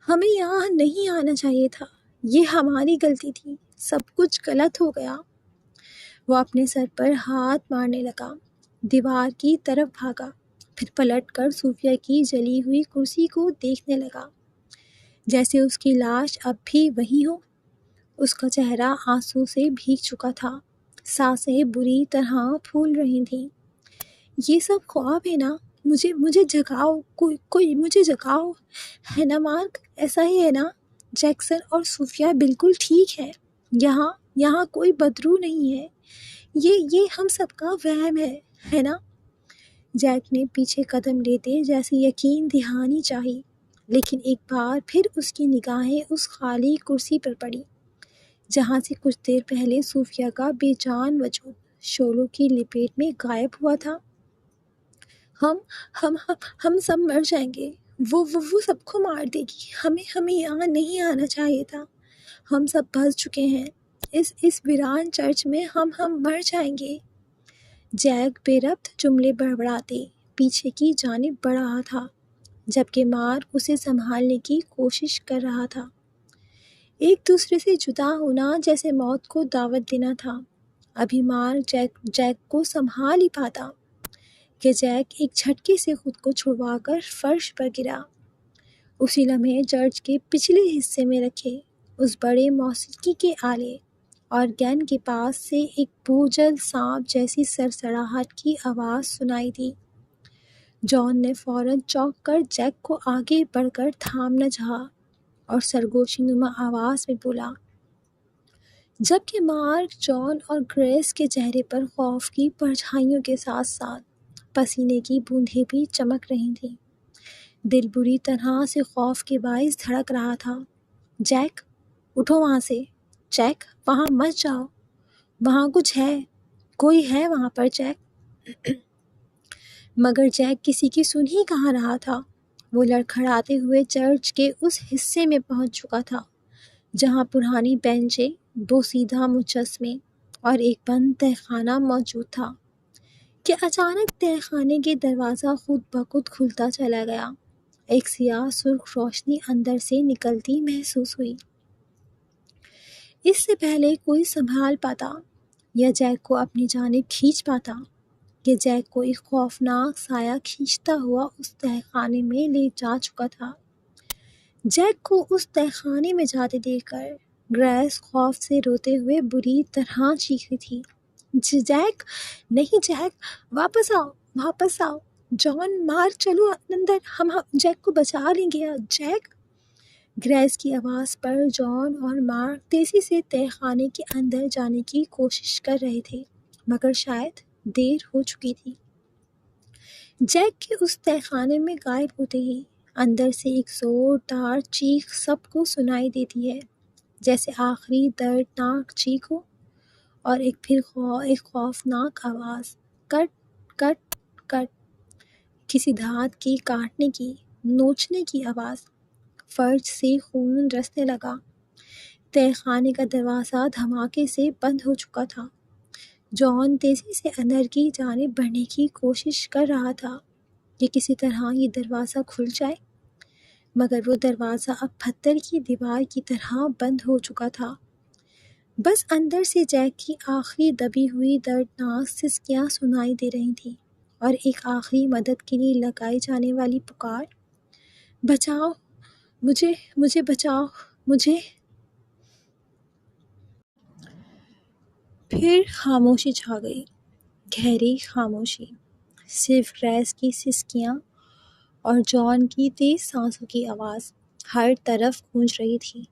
ہمیں یہاں نہیں آنا چاہیے تھا، یہ ہماری غلطی تھی، سب کچھ غلط ہو گیا۔ وہ اپنے سر پر ہاتھ مارنے لگا، دیوار کی طرف بھاگا، پھر پلٹ کر صوفیہ کی جلی ہوئی کرسی کو دیکھنے لگا، جیسے اس کی لاش اب بھی وہیں ہو۔ اس کا چہرہ آنسو سے بھیگ چکا تھا، سانسیں بری طرح پھول رہی تھیں۔ یہ سب خواب ہے نا؟ مجھے جگاؤ، کوئی مجھے جگاؤ، ہے نا مارک؟ ایسا ہی ہے نا؟ جیکسن اور صوفیہ بالکل ٹھیک ہے، یہاں کوئی بدرو نہیں ہے، یہ ہم سب کا وہم ہے نا؟ جیک نے پیچھے قدم لیتے جیسے یقین دہانی چاہی، لیکن ایک بار پھر اس کی نگاہیں اس خالی کرسی پر پڑی، جہاں سے کچھ دیر پہلے صوفیہ کا بے جان وجود شعلوں کی لپیٹ میں غائب ہوا تھا۔ ہم سب مر جائیں گے، وہ سب کو مار دے گی، ہمیں یہاں نہیں آنا چاہیے تھا، ہم سب پھنس چکے ہیں اس ویران چرچ میں، ہم مر جائیں گے۔ جیک بے ربط جملے بڑبڑاتے پیچھے کی جانب بڑھ رہا تھا، جبکہ مارک اسے سنبھالنے کی کوشش کر رہا تھا۔ ایک دوسرے سے جدا ہونا جیسے موت کو دعوت دینا تھا۔ ابھی مارک جیک کو سنبھال ہی پاتا کہ جیک ایک جھٹکے سے خود کو چھڑوا کر فرش پر گرا۔ اسی لمحے چرچ کے پچھلے حصے میں رکھے اس بڑے موسیقی کے آلے آرگن کے پاس سے ایک بوجھل سانپ جیسی سڑسڑاہٹ کی آواز سنائی دی۔ جان نے فوراً چونک کر جیک کو آگے بڑھ کر تھامنا چاہا اور سرگوشی نما آواز میں بولا، جبکہ مارک، جان اور گریس کے چہرے پر خوف کی پرچھائیوں کے ساتھ ساتھ پسینے کی بوندیں بھی چمک رہی تھیں۔ دل بری طرح سے خوف کے باعث دھڑک رہا تھا۔ جیک، اٹھو وہاں سے، جیک وہاں مت جاؤ، وہاں کچھ ہے، کوئی ہے وہاں پر جیک۔ مگر جیک کسی کی سن ہی کہاں رہا تھا۔ وہ لڑکھڑاتے ہوئے چرچ کے اس حصے میں پہنچ چکا تھا جہاں پرانی بینچیں، 2 سیدھا مجسمے اور ایک بند تہہ خانہ موجود تھا کہ اچانک تہہ خانے کے دروازہ خود بخود کھلتا چلا گیا۔ ایک سیاہ سرخ روشنی اندر سے نکلتی محسوس ہوئی۔ اس سے پہلے کوئی سنبھال پاتا یا جیک کو اپنی جانب کھینچ پاتا کہ جیک کو ایک خوفناک سایہ کھینچتا ہوا اس تہہ خانے میں لے جا چکا تھا۔ جیک کو اس تہہ خانے میں جاتے دیکھ کر گریس خوف سے روتے ہوئے بری طرح چیخ رہی تھی، جیک، نہیں جیک، واپس آؤ، واپس آؤ، جان، مارک چلو اندر، ہم جیک کو بچا لیں گے، جیک۔ گریس کی آواز پر جان اور مارک تیزی سے تہہ خانے کے اندر جانے کی کوشش کر رہے تھے، مگر شاید دیر ہو چکی تھی۔ جیک کے اس تہہ خانے میں غائب ہوتے ہی اندر سے ایک زوردار چیخ سب کو سنائی دیتی ہے، جیسے آخری دردناک چیخ ہو، اور ایک خوفناک آواز، کٹ کٹ کٹ، کسی دھات کی کاٹنے کی، نوچنے کی آواز۔ فرش سے خون رسنے لگا۔ تہہ خانے کا دروازہ دھماکے سے بند ہو چکا تھا۔ جان تیزی سے اندر کی جانب بڑھنے کی کوشش کر رہا تھا کہ کسی طرح یہ دروازہ کھل جائے، مگر وہ دروازہ اب پتھر کی دیوار کی طرح بند ہو چکا تھا۔ بس اندر سے جیک کی آخری دبی ہوئی دردناک سسکیاں سنائی دے رہی تھیں اور ایک آخری مدد کے لیے لگائی جانے والی پکار، بچاؤ مجھے بچاؤ مجھے۔ پھر خاموشی چھا گئی، گہری خاموشی، صرف گریس کی سسکیاں اور جان کی تیز سانسوں کی آواز ہر طرف گونج رہی تھی،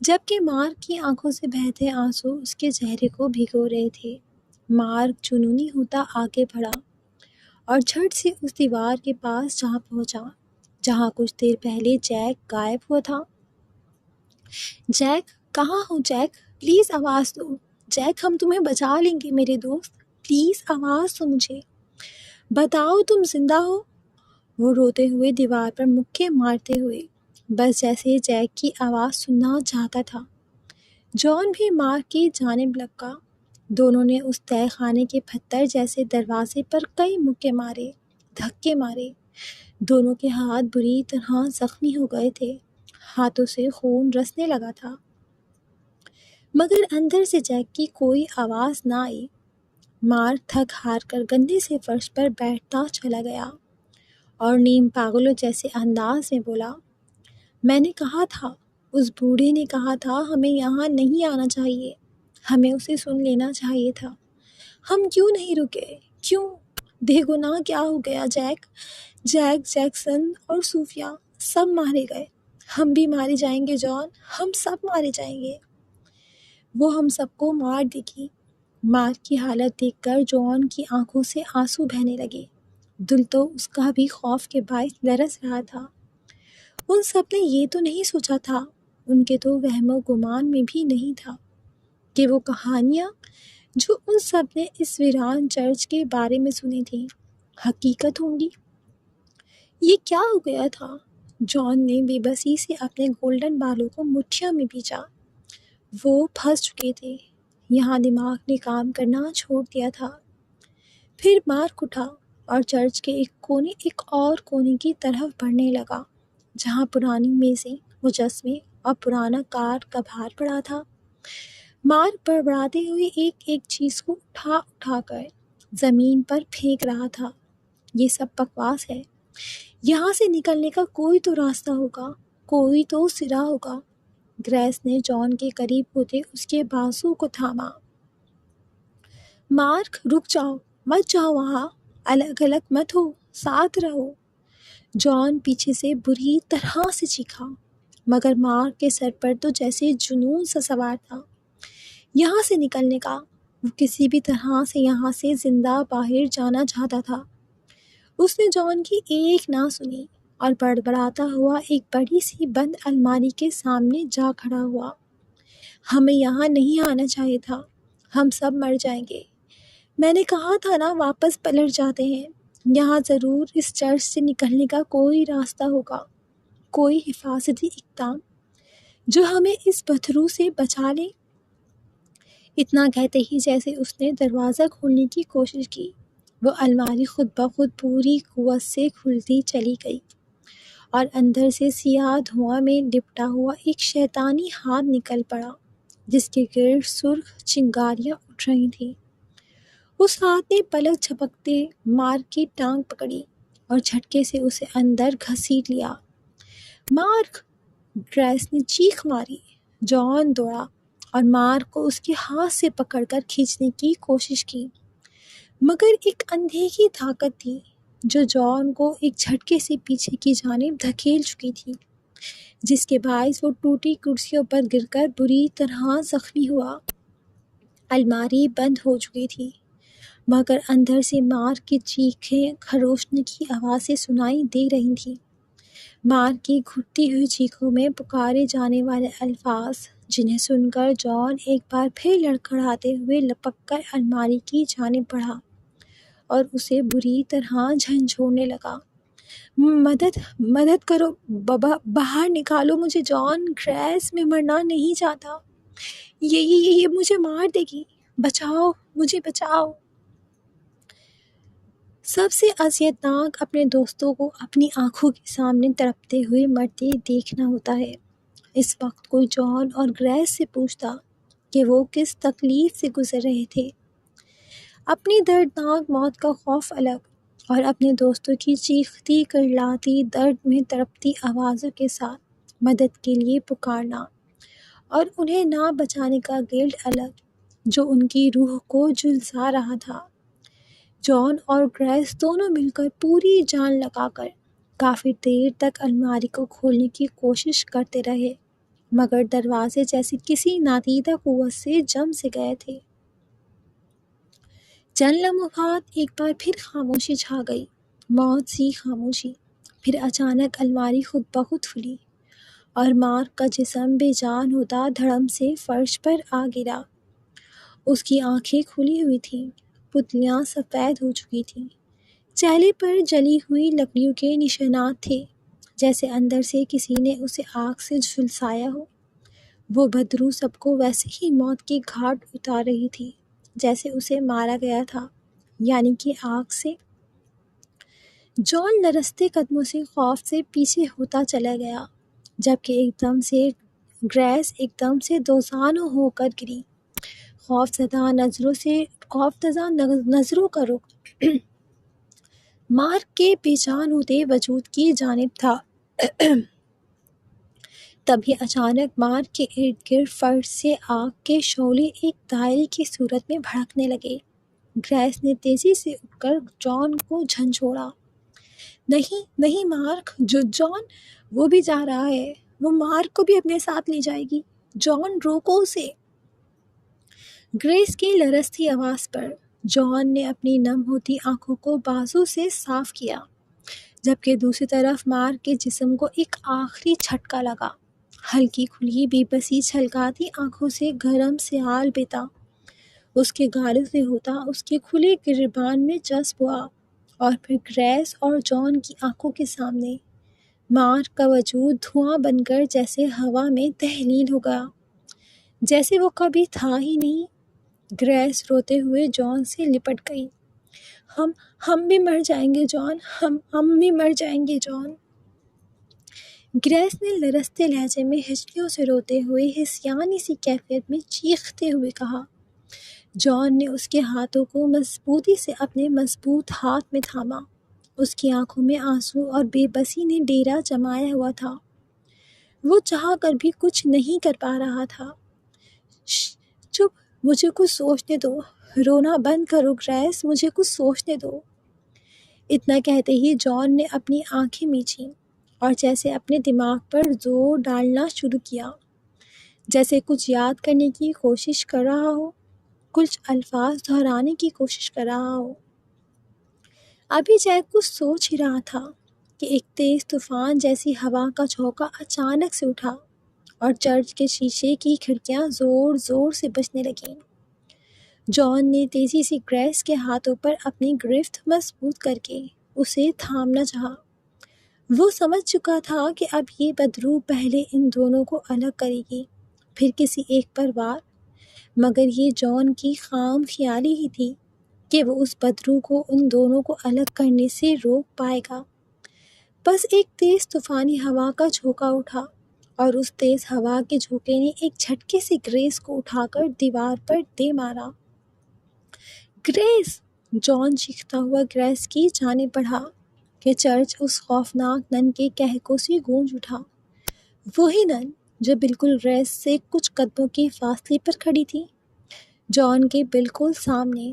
جبکہ مارک کی آنکھوں سے بہتے آنسو اس کے چہرے کو بھگو رہے تھے۔ مارک جنونی ہوتا آگے بڑھا اور جھٹ سے اس دیوار کے پاس جا پہنچا جہاں کچھ دیر پہلے جیک غائب ہوا تھا۔ جیک، کہاں ہو جیک؟ پلیز آواز دو، جیک، ہم تمہیں بچا لیں گے میرے دوست، پلیز آواز دو مجھے، بتاؤ تم زندہ ہو۔ وہ روتے ہوئے دیوار پر مکے مارتے ہوئے بس جیسے جیک کی آواز سننا چاہتا تھا۔ جان بھی مارک کی جانب لگا۔ دونوں نے اس تہہ خانے کے پتھر جیسے دروازے پر کئی مکے مارے، دھکے مارے۔ دونوں کے ہاتھ بری طرح زخمی ہو گئے تھے، ہاتھوں سے خون رسنے لگا تھا، مگر اندر سے جیک کی کوئی آواز نہ آئی۔ مارک تھک ہار کر گندے سے فرش پر بیٹھتا چلا گیا اور نیم پاگلوں جیسے انداز میں بولا، میں نے کہا تھا، اس بوڑھے نے کہا تھا ہمیں یہاں نہیں آنا چاہیے، ہمیں اسے سن لینا چاہیے تھا، ہم کیوں نہیں رکے، کیوں؟ بے گناہ کیا ہو گیا جیک؟ جیکسن اور صوفیہ سب مارے گئے، ہم بھی مارے جائیں گے جان، ہم سب مارے جائیں گے، وہ ہم سب کو مار دے گی۔ مارک کی حالت دیکھ کر جان کی آنکھوں سے آنسو بہنے لگے، دل تو اس کا بھی خوف کے باعث لرز رہا تھا۔ ان سب نے یہ تو نہیں سوچا تھا، ان کے تو وہم و گمان میں بھی نہیں تھا کہ وہ کہانیاں جو ان سب نے اس ویران چرچ کے بارے میں سنی تھیں حقیقت ہوں گی۔ یہ کیا ہو گیا تھا؟ جان نے بے بسی سے اپنے گولڈن بالوں کو مٹھیوں میں بھیجا۔ وہ پھنس چکے تھے، یہاں دماغ نے کام کرنا چھوڑ دیا تھا۔ پھر مارک اٹھا اور چرچ کے ایک اور کونے کی طرف بڑھنے لگا جہاں پرانی میزیں، مجسمے اور پرانا کار کبھار پڑا تھا۔ مارک بڑبڑاتے ہوئے ایک چیز کو اٹھا اٹھا کر زمین پر پھینک رہا تھا، یہ سب بکواس ہے، یہاں سے نکلنے کا کوئی تو راستہ ہوگا، کوئی تو سرا ہوگا۔ گریس نے جان کے قریب ہوتے اس کے بازو کو تھاما۔ مارک، رک جاؤ، مت جاؤ وہاں، الگ الگ مت ہو، ساتھ رہو۔ جان پیچھے سے بری طرح سے چیخا، مگر مارک کے سر پر تو جیسے جنون سا سوار تھا یہاں سے نکلنے کا۔ وہ کسی بھی طرح سے یہاں سے زندہ باہر جانا چاہتا تھا۔ اس نے جان کی ایک نہ سنی اور بڑبڑاتا ہوا ایک بڑی سی بند الماری کے سامنے جا کھڑا ہوا۔ ہمیں یہاں نہیں آنا چاہیے تھا، ہم سب مر جائیں گے۔ میں نے کہا تھا نا واپس پلٹ جاتے ہیں، یہاں ضرور اس چرچ سے نکلنے کا کوئی راستہ ہوگا، کوئی حفاظتی اقدام جو ہمیں اس پتھروں سے بچا لے۔ اتنا کہتے ہی جیسے اس نے دروازہ کھولنے کی کوشش کی، وہ الماری خود بخود پوری قوت سے کھلتی چلی گئی اور اندر سے سیاہ دھواں میں لپٹا ہوا ایک شیطانی ہاتھ نکل پڑا جس کے گرد سرخ چنگاریاں اٹھ رہی تھیں۔ اس ہاتھ نے پلک جھپکتے مارک کی ٹانگ پکڑی اور جھٹکے سے اسے اندر گھسیٹ لیا۔ مارک! گریس نے چیخ ماری۔ جان دوڑا اور مارک کو اس کے ہاتھ سے پکڑ کر کھینچنے کی کوشش کی، مگر ایک اندھے کی طاقت تھی جو جان کو ایک جھٹکے سے پیچھے کی جانب دھکیل چکی تھی، جس کے باعث وہ ٹوٹی کرسیوں پر گر کر بری طرح زخمی ہوا۔ الماری بند ہو چکی تھی، مگر اندر سے مارک کی چیخیں خروشنے کی آوازیں سنائی دے رہی تھیں۔ مارک کی گھٹتی ہوئی چیخوں میں پکارے جانے والے الفاظ، جنہیں سن کر جان ایک بار پھر لڑکھڑاتے ہوئے لپک کر الماری کی جانب بڑھا اور اسے بری طرح جھنجھوڑنے لگا۔ مدد مدد کرو، باہر نکالو مجھے جان، گریس میں مرنا نہیں چاہتا، یہ مجھے مار دے گی، بچاؤ مجھے بچاؤ۔ سب سے اذیتناک اپنے دوستوں کو اپنی آنکھوں کے سامنے تڑپتے ہوئے مرتے دیکھنا ہوتا ہے۔ اس وقت کوئی جان اور گریس سے پوچھتا کہ وہ کس تکلیف سے گزر رہے تھے۔ اپنی دردناک موت کا خوف الگ اور اپنے دوستوں کی چیختی کرلاتی درد میں تڑپتی آوازوں کے ساتھ مدد کے لیے پکارنا اور انہیں نہ بچانے کا گلٹ الگ جو ان کی روح کو جھلسا رہا تھا۔ جان اور گریس دونوں مل کر پوری جان لگا کر کافی دیر تک الماری کو کھولنے کی کوشش کرتے رہے، مگر دروازے جیسے کسی نادیدہ قوت سے جم سے گئے تھے۔ چند لمحات ایک بار پھر خاموشی چھا گئی، موت سی خاموشی۔ پھر اچانک الماری خود بخود کھلی اور مارک کا جسم بے جان ہوتا دھڑم سے فرش پر آ گرا۔ اس کی آنکھیں کھلی ہوئی تھیں، پتلیاں سفید ہو چکی تھیں، چہرے پر جلی ہوئی لکڑیوں کے نشانات تھے، جیسے اندر سے کسی نے اسے آگ سے جھلسایا ہو۔ وہ بدروح سب کو ویسے ہی موت کی گھاٹ اتار رہی تھی جیسے اسے مارا گیا تھا، یعنی کہ آگ سے۔ جان لرزتے قدموں سے خوف سے پیچھے ہوتا چلا گیا، جبکہ ایک دم سے گریس ایک دم سے دوزانوں ہو کر گری، خوفزدہ نظروں کا رخ مارک کے بے جان ہوتے وجود کی جانب تھا۔ تبھی اچانک مارک کے ارد گرد فرش سے آگ کے شعلے ایک دائرے کی صورت میں بھڑکنے لگے۔ گریس نے تیزی سے اٹھ کر جان کو جھنجھوڑا۔ نہیں مارک، جان وہ بھی جا رہا ہے، وہ مارک کو بھی اپنے ساتھ لے جائے گی، جان روکو اسے۔ گریس کی لرزتی آواز پر جان نے اپنی نم ہوتی آنکھوں کو بازو سے صاف کیا، جبکہ دوسری طرف مارک کے جسم کو ایک آخری جھٹکا لگا۔ ہلکی کھلی بے بسی چھلکاتی آنکھوں سے گرم سیال بیتا اس کے گالوں سے ہوتا اس کے کھلے گریبان میں جذب ہوا، اور پھر گریس اور جان کی آنکھوں کے سامنے مارک کا وجود دھواں بن کر جیسے ہوا میں تحلیل ہو گیا، جیسے وہ کبھی تھا ہی نہیں۔ گریس روتے ہوئے جان سے لپٹ گئی۔ ہم بھی مر جائیں گے جان، ہم بھی مر جائیں گے جان۔ گریس نے لرزتے لہجے میں ہچکیوں سے روتے ہوئے ہسیانی سی کیفیت میں چیختے ہوئے کہا۔ جان نے اس کے ہاتھوں کو مضبوطی سے اپنے مضبوط ہاتھ میں تھاما، اس کی آنکھوں میں آنسو اور بے بسی نے ڈیرا جمایا ہوا تھا۔ وہ چاہ کر بھی کچھ نہیں کر پا رہا تھا۔ چپ، مجھے کچھ سوچنے دو، رونا بند کرو گریس، مجھے کچھ سوچنے دو۔ اتنا کہتے ہی جان نے اپنی آنکھیں میچیں اور جیسے اپنے دماغ پر زور ڈالنا شروع کیا، جیسے کچھ یاد کرنے کی کوشش کر رہا ہو، کچھ الفاظ دہرانے کی کوشش کر رہا ہو۔ ابھی جیک کچھ سوچ ہی رہا تھا کہ ایک تیز طوفان جیسی ہوا کا جھونکا اچانک سے اٹھا اور چرچ کے شیشے کی کھڑکیاں زور زور سے بجنے لگیں۔ جان نے تیزی سے گریس کے ہاتھوں پر اپنی گرفت مضبوط کر کے اسے تھامنا چاہا۔ وہ سمجھ چکا تھا کہ اب یہ بدروح پہلے ان دونوں کو الگ کرے گی، پھر کسی ایک پر وار، مگر یہ جان کی خام خیالی ہی تھی کہ وہ اس بدروح کو ان دونوں کو الگ کرنے سے روک پائے گا۔ بس ایک تیز طوفانی ہوا کا جھونکا اٹھا اور اس تیز ہوا کے جھونکے نے ایک جھٹکے سے گریس کو اٹھا کر دیوار پر دے مارا۔ گریس! جان چیختا ہوا گریس کی جانب بڑھا کہ چرچ اس خوفناک نن کے قہقہوں سے گونج اٹھا۔ وہی نن جو بالکل گریس سے کچھ قدموں کے فاصلے پر کھڑی تھی، جان کے بالکل سامنے،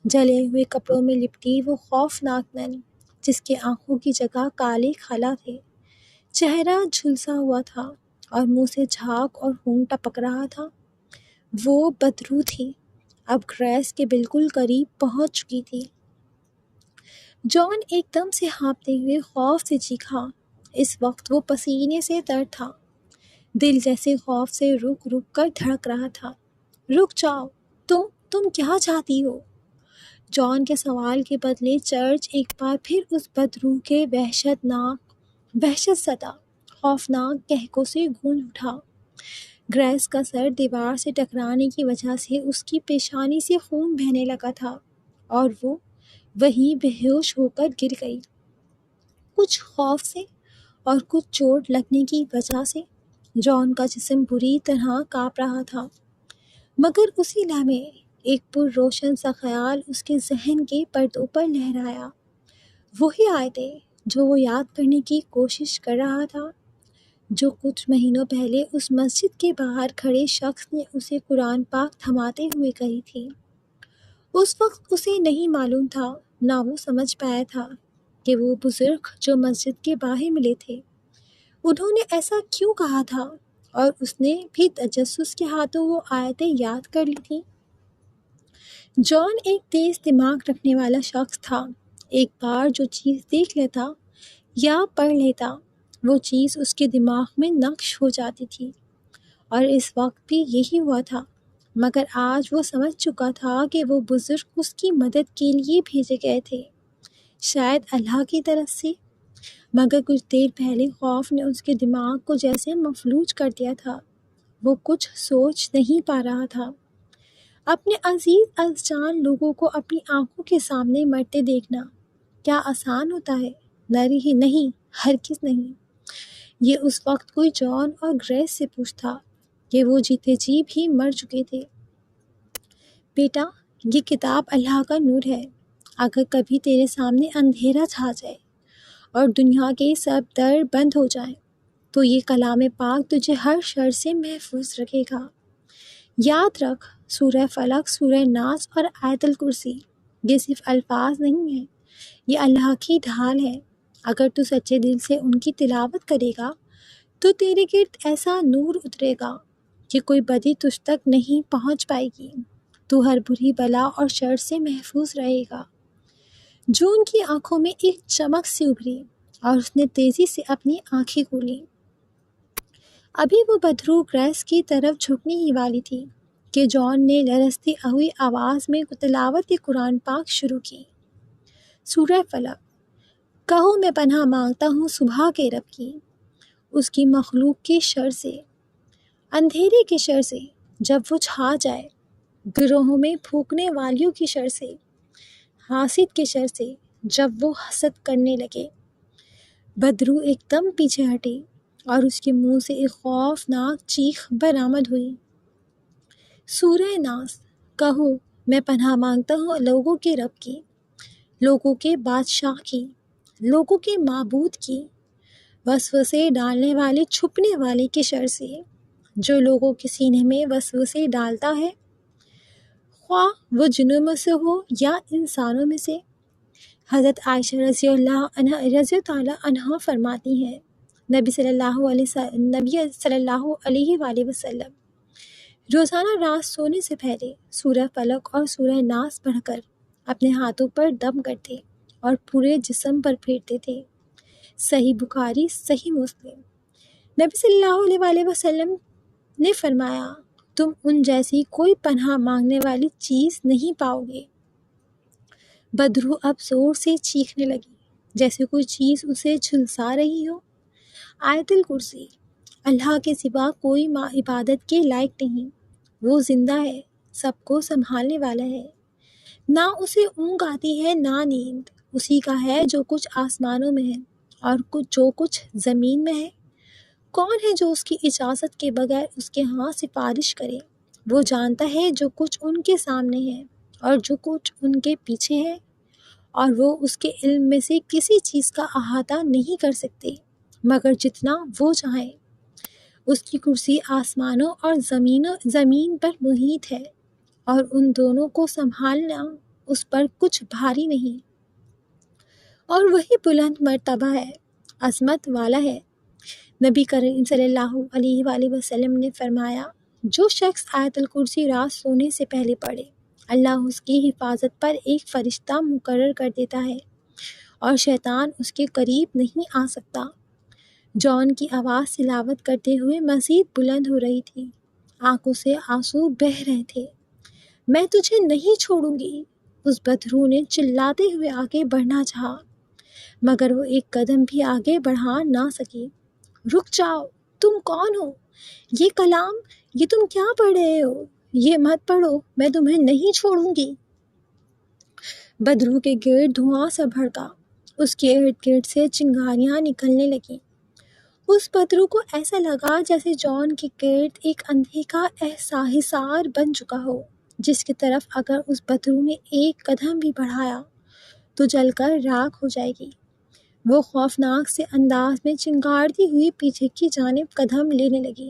جلے ہوئے کپڑوں میں لپٹی وہ خوفناک نن جس کے آنکھوں کی جگہ کالے خلا تھے، چہرہ جھلسا ہوا تھا اور منہ سے جھاگ اور خون ٹپک رہا تھا۔ وہ بدروح تھی، اب گریس کے بالکل قریب پہنچ چکی تھی۔ جان ایک دم سے ہانپتے ہوئے خوف سے چیخا۔ اس وقت وہ پسینے سے تر تھا، دل جیسے خوف سے رک رک کر دھڑک رہا تھا۔ رک جاؤ، تم کیا چاہتی ہو؟ جان کے سوال کے بدلے چرچ ایک بار پھر اس بدروح کے وحشت زدہ خوفناک قہقہوں سے گونج اٹھا۔ گریس کا سر دیوار سے ٹکرانے کی وجہ سے اس کی پیشانی سے خون بہنے لگا تھا اور وہ وہیں بے ہوش ہو کر گر گئی، کچھ خوف سے اور کچھ چوٹ لگنے کی وجہ سے۔ جان کا جسم بری طرح کانپ رہا تھا، مگر اسی لمحے ایک پر روشن سا خیال اس کے ذہن کے پردوں پر لہرایا، وہی آیتیں جو وہ یاد کرنے کی کوشش کر رہا تھا، جو کچھ مہینوں پہلے اس مسجد کے باہر کھڑے شخص نے اسے قرآن پاک تھماتے ہوئے کہی تھی۔ اس وقت اسے نہیں معلوم تھا، نہ وہ سمجھ پایا تھا کہ وہ بزرگ جو مسجد کے باہر ملے تھے، انہوں نے ایسا کیوں کہا تھا، اور اس نے بھی تجسس کے ہاتھوں وہ آیتیں یاد کر لی تھیں۔ جان ایک تیز دماغ رکھنے والا شخص تھا، ایک بار جو چیز دیکھ لیتا یا پڑھ لیتا، وہ چیز اس کے دماغ میں نقش ہو جاتی تھی، اور اس وقت بھی یہی ہوا تھا۔ مگر آج وہ سمجھ چکا تھا کہ وہ بزرگ اس کی مدد کے لیے بھیجے گئے تھے، شاید اللہ کی طرف سے، مگر کچھ دیر پہلے خوف نے اس کے دماغ کو جیسے مفلوج کر دیا تھا۔ وہ کچھ سوچ نہیں پا رہا تھا۔ اپنے عزیز الجان لوگوں کو اپنی آنکھوں کے سامنے مرتے دیکھنا کیا آسان ہوتا ہے؟ نہیں، ہرگز نہیں۔ یہ اس وقت کوئی جان اور گریس سے پوچھتا کہ وہ جیتے جی بھی مر چکے تھے۔ بیٹا، یہ کتاب اللہ کا نور ہے۔ اگر کبھی تیرے سامنے اندھیرا چھا جائے اور دنیا کے سب در بند ہو جائیں تو یہ کلام پاک تجھے ہر شر سے محفوظ رکھے گا۔ یاد رکھ، سورہ فلق، سورہ ناس اور آیت الکرسی یہ صرف الفاظ نہیں ہیں، یہ اللہ کی ڈھال ہے۔ اگر تو سچے دل سے ان کی تلاوت کرے گا تو تیرے گرد ایسا نور اترے گا کہ کوئی بدی تجھ تک نہیں پہنچ پائے گی، تو ہر بری بلا اور شر سے محفوظ رہے گا۔ جون کی آنکھوں میں ایک چمک سی ابھری اور اس نے تیزی سے اپنی آنکھیں کھولیں۔ ابھی وہ بدروح گریس کی طرف جھکنے ہی والی تھی کہ جان نے لرزتی ہوئی آواز میں تلاوت قرآن پاک شروع کی۔ سورہ فلق۔ کہو میں پناہ مانگتا ہوں صبح کے رب کی، اس کی مخلوق کے شر سے، اندھیرے کے شر سے جب وہ چھا جائے، گروہوں میں پھونکنے والیوں کی شر سے، حاسد کے شر سے جب وہ حسد کرنے لگے۔ بدروح ایک دم پیچھے ہٹی اور اس کے منہ سے ایک خوفناک چیخ برآمد ہوئی۔ سورہ ناس۔ کہو میں پناہ مانگتا ہوں لوگوں کے رب کی، لوگوں کے بادشاہ کی، لوگوں کے معبود کی، وسوسے ڈالنے والے چھپنے والے کے شر سے، جو لوگوں کے سینے میں وسوسے ڈالتا ہے، خواہ وہ جنوں میں سے ہو یا انسانوں میں سے۔ حضرت عائشہ رضی اللہ عنہا فرماتی ہیں، نبی صلی اللہ علیہ وآلہ وسلم روزانہ رات سونے سے پہلے سورہ فلق اور سورہ ناس پڑھ کر اپنے ہاتھوں پر دم کرتے اور پورے جسم پر پھیرتے تھے۔ صحیح بخاری، صحیح مسلم۔ نبی صلی اللہ علیہ وسلم نے فرمایا، تم ان جیسی کوئی پناہ مانگنے والی چیز نہیں پاؤ گے۔ بدرو اب زور سے چیخنے لگی جیسے کوئی چیز اسے جھلسا رہی ہو۔ آیت الکرسی، اللہ کے سوا کوئی عبادت کے لائق نہیں، وہ زندہ ہے، سب کو سنبھالنے والا ہے، نہ اسے اونگ آتی ہے نہ نیند، اسی کا ہے جو کچھ آسمانوں میں ہے اور جو کچھ زمین میں ہے۔ کون ہے جو اس کی اجازت کے بغیر اس کے ہاں سفارش کرے؟ وہ جانتا ہے جو کچھ ان کے سامنے ہے اور جو کچھ ان کے پیچھے ہے، اور وہ اس کے علم میں سے کسی چیز کا احاطہ نہیں کر سکتے مگر جتنا وہ چاہیں۔ اس کی کرسی آسمانوں اور زمین پر محیط ہے، اور ان دونوں کو سنبھالنا اس پر کچھ بھاری نہیں، اور وہی بلند مرتبہ ہے، عظمت والا ہے۔ نبی کریم صلی اللہ علیہ وآلہ وسلم نے فرمایا، جو شخص آیت الکرسی رات سونے سے پہلے پڑھے، اللہ اس کی حفاظت پر ایک فرشتہ مقرر کر دیتا ہے اور شیطان اس کے قریب نہیں آ سکتا۔ جان کی آواز تلاوت کرتے ہوئے مزید بلند ہو رہی تھی، آنکھوں سے آنسو بہہ رہے تھے۔ میں تجھے نہیں چھوڑوں گی، اس بدرو نے چلاتے ہوئے آگے بڑھنا چاہا مگر وہ ایک قدم بھی آگے بڑھا نہ سکی۔ رک جاؤ، تم کون ہو؟ یہ کلام، یہ تم کیا پڑھ رہے ہو؟ یہ مت پڑھو، میں تمہیں نہیں چھوڑوں گی۔ بدرو کے گرد دھواں سا بھڑکا، اس کے ارد گرد سے چنگاریاں نکلنے لگیں۔ اس بدرو کو ایسا لگا جیسے جان کے گرد ایک اندھے کا حصار بن چکا ہو، جس کی طرف اگر اس بدرو نے ایک قدم بھی بڑھایا تو جل کر راکھ ہو جائے گی۔ وہ خوفناک سے انداز میں چنگارتی ہوئی پیچھے کی جانب قدم لینے لگی،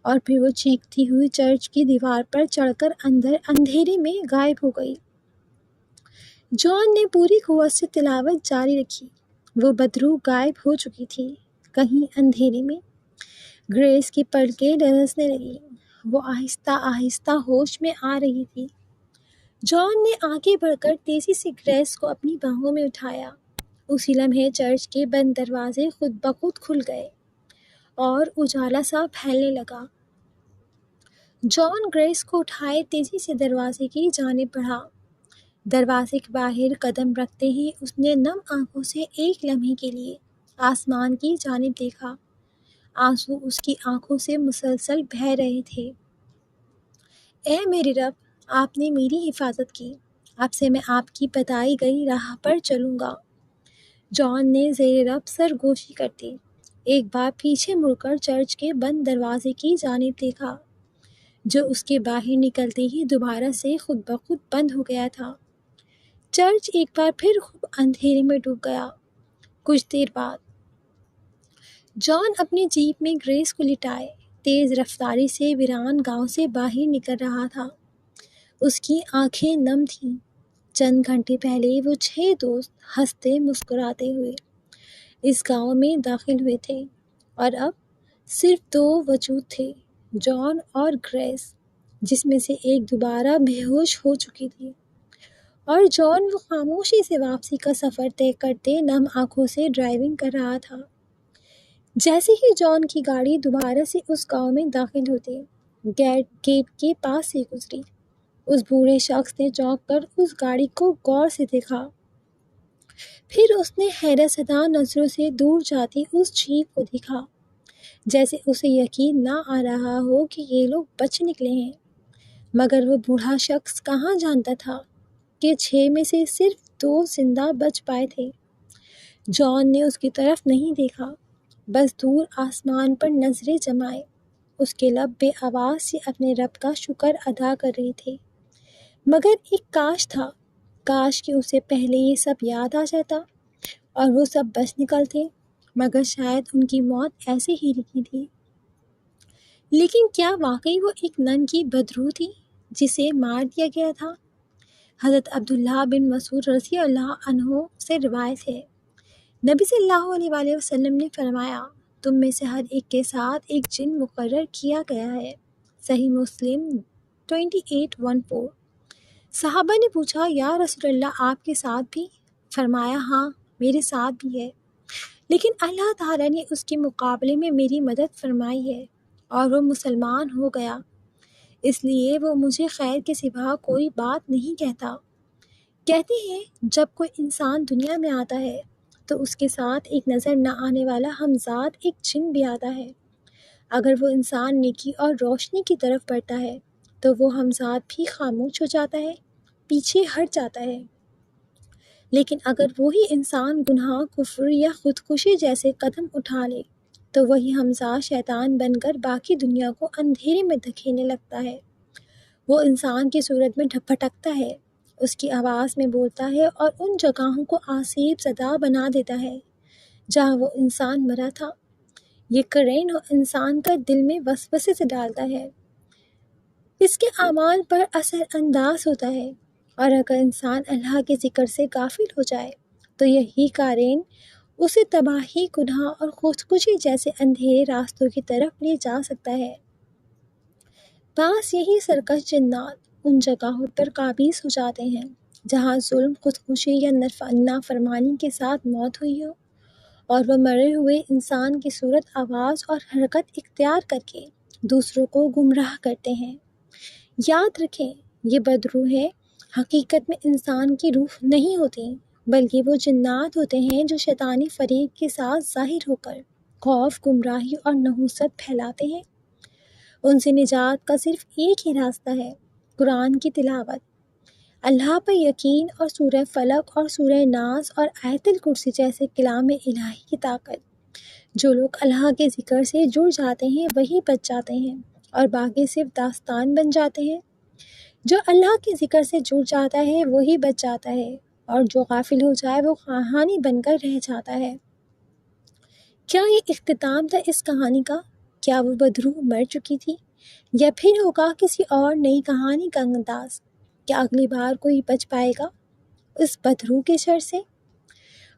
اور پھر وہ چیختی ہوئی چرچ کی دیوار پر چڑھ کر اندھیرے میں غائب ہو گئی۔ جان نے پوری قوت سے تلاوت جاری رکھی۔ وہ بدرو غائب ہو چکی تھی۔ کہیں اندھیرے میں گریس کی پلکیں لرزنے لگیں، وہ آہستہ آہستہ ہوش میں آ رہی تھی۔ جان نے آگے بڑھ کر تیزی سے گریس کو اپنی باہوں میں اٹھایا۔ اسی لمحے چرچ کے بند دروازے خود بخود کھل گئے اور اجالا سا پھیلنے لگا۔ جان گریس کو اٹھائے تیزی سے دروازے کی جانب بڑھا۔ دروازے کے باہر قدم رکھتے ہی اس نے نم آنکھوں سے ایک لمحے کے لیے آسمان کی جانب دیکھا۔ آنسو اس کی آنکھوں سے مسلسل بہہ رہے تھے۔ اے میرے رب، آپ نے میری حفاظت کی، اب سے میں آپ کی بتائی گئی راہ پر چلوں گا۔ جان نے زیر رب سرگوشی کرتے ایک بار پیچھے مڑ کر چرچ کے بند دروازے کی جانب دیکھا، جو اس کے باہر نکلتے ہی دوبارہ سے خود بخود بند ہو گیا تھا۔ چرچ ایک بار پھر خوب اندھیرے میں ڈوب گیا۔ کچھ دیر بعد جان اپنی جیپ میں گریس کو لٹائے تیز رفتاری سے ویران گاؤں سے باہر نکل رہا تھا۔ اس کی آنکھیں نم تھیں۔ چند گھنٹے پہلے وہ 6 دوست ہنستے مسکراتے ہوئے اس گاؤں میں داخل ہوئے تھے، اور اب صرف 2 وجود تھے، جان اور گریس، جس میں سے ایک دوبارہ بے ہوش ہو چکی تھی، اور جان وہ خاموشی سے واپسی کا سفر طے کرتے نم آنکھوں سے ڈرائیونگ کر رہا تھا۔ جیسے ہی جان کی گاڑی دوبارہ سے اس گاؤں میں داخل ہوتے گیٹ کے پاس سے گزری، اس بوڑھے شخص نے چونک کر اس گاڑی کو غور سے دیکھا۔ پھر اس نے حیرت زدہ نظروں سے دور جاتی اس جیپ کو دیکھا، جیسے اسے یقین نہ آ رہا ہو کہ یہ لوگ بچ نکلے ہیں، مگر وہ بوڑھا شخص کہاں جانتا تھا کہ 6 میں سے صرف 2 زندہ بچ پائے تھے۔ جان نے اس کی طرف نہیں دیکھا، بس دور آسمان پر نظریں جمائے۔ اس کے لب بے آواز سے اپنے رب کا شکر ادا کر رہے تھے، مگر ایک کاش تھا، کاش کہ اسے پہلے یہ سب یاد آ جاتا اور وہ سب بچ نکلتے، مگر شاید ان کی موت ایسے ہی لکھی تھی۔ لیکن کیا واقعی وہ ایک نن کی بدرو تھی جسے مار دیا گیا تھا؟ حضرت عبداللہ بن مسعود رضی اللہ عنہ سے روایت ہے، نبی صلی اللہ علیہ وآلہ وسلم نے فرمایا، تم میں سے ہر ایک کے ساتھ ایک جن مقرر کیا گیا ہے۔ صحیح مسلم 2814۔ صحابہ نے پوچھا، یا رسول اللہ، آپ کے ساتھ بھی؟ فرمایا، ہاں، میرے ساتھ بھی ہے۔ لیکن اللہ تعالیٰ نے اس کے مقابلے میں میری مدد فرمائی ہے اور وہ مسلمان ہو گیا، اس لیے وہ مجھے خیر کے سوا کوئی بات نہیں کہتا۔ کہتے ہیں جب کوئی انسان دنیا میں آتا ہے تو اس کے ساتھ ایک نظر نہ آنے والا ہمزاد ایک جن بھی آتا ہے۔ اگر وہ انسان نیکی اور روشنی کی طرف بڑھتا ہے تو وہ ہمزاد بھی خاموش ہو جاتا ہے، پیچھے ہٹ جاتا ہے۔ لیکن اگر وہی انسان گناہ، کفر یا خودکشی جیسے قدم اٹھا لے تو وہی ہمزاد شیطان بن کر باقی دنیا کو اندھیرے میں دھکیلنے لگتا ہے۔ وہ انسان کی صورت میں بھٹکتا ہے، اس کی آواز میں بولتا ہے اور ان جگہوں کو آسیب زدہ بنا دیتا ہے جہاں وہ انسان مرا تھا۔ یہ قرین انسان کا دل میں وسوسے سے ڈالتا ہے، اس کے اعمال پر اثر انداز ہوتا ہے، اور اگر انسان اللہ کے ذکر سے غافل ہو جائے تو یہی قرین اسے تباہی، گناہ اور خودکشی جیسے اندھیرے راستوں کی طرف لے جا سکتا ہے۔ بعض یہی سرکش جنات ان جگہوں پر قابض ہو جاتے ہیں جہاں ظلم، خودکشی یا نافرمانی کے ساتھ موت ہوئی ہو، اور وہ مرے ہوئے انسان کی صورت، آواز اور حرکت اختیار کر کے دوسروں کو گمراہ کرتے ہیں۔ یاد رکھیں، یہ بدروح حقیقت میں انسان کی روح نہیں ہوتی، بلکہ وہ جنات ہوتے ہیں جو شیطانی فریب کے ساتھ ظاہر ہو کر خوف، گمراہی اور نحوست پھیلاتے ہیں۔ ان سے نجات کا صرف ایک ہی راستہ ہے، قرآن کی تلاوت، اللہ پر یقین اور سورہ فلق اور سورہ ناس اور آیت الکرسی جیسے کلام الہی کی طاقت۔ جو لوگ اللہ کے ذکر سے جڑ جاتے ہیں وہی بچ جاتے ہیں اور باقی صرف داستان بن جاتے ہیں۔ جو اللہ کے ذکر سے جڑ جاتا ہے وہی بچ جاتا ہے، اور جو غافل ہو جائے وہ کہانی بن کر رہ جاتا ہے۔ کیا یہ اختتام تھا اس کہانی کا؟ کیا وہ بدروح مر چکی تھی، یا پھر ہوگا کسی اور نئی کہانی کا انداز؟ کیا اگلی بار کوئی بچ پائے گا اس بدروح کے شر سے؟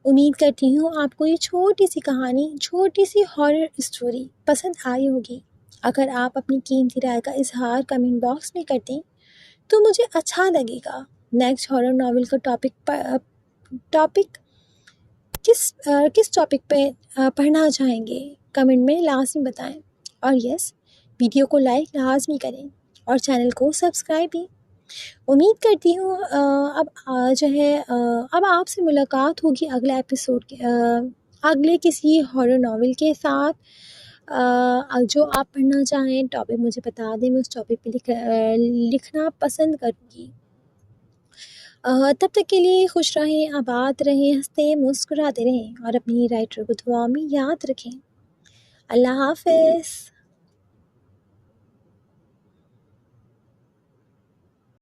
امید کرتی ہوں آپ کو یہ چھوٹی سی کہانی، چھوٹی سی ہارر اسٹوری پسند آئی ہوگی۔ اگر آپ اپنی قیمتی رائے کا اظہار کمنٹ باکس میں کر دیں تو مجھے اچھا لگے گا۔ نیکسٹ ہارر ناول کا ٹاپک کس ٹاپک پہ پڑھنا چاہیں گے کمنٹ میں لازمی بتائیں، اور یس، ویڈیو کو لائک لازمی کریں اور چینل کو سبسکرائب بھی۔ امید کرتی ہوں اب آپ سے ملاقات ہوگی اگلے ایپیسوڈ کے اگلے کسی ہارر ناول کے ساتھ۔ جو آپ پڑھنا چاہیں ٹاپک مجھے بتا دیں، میں اس ٹاپک پہ لکھنا پسند کروں گی۔ تب تک کے لیے خوش رہیں، آباد رہیں، ہنستے مسکراتے رہیں، اور اپنی رائٹر کو دعا میں یاد رکھیں۔ اللہ حافظ۔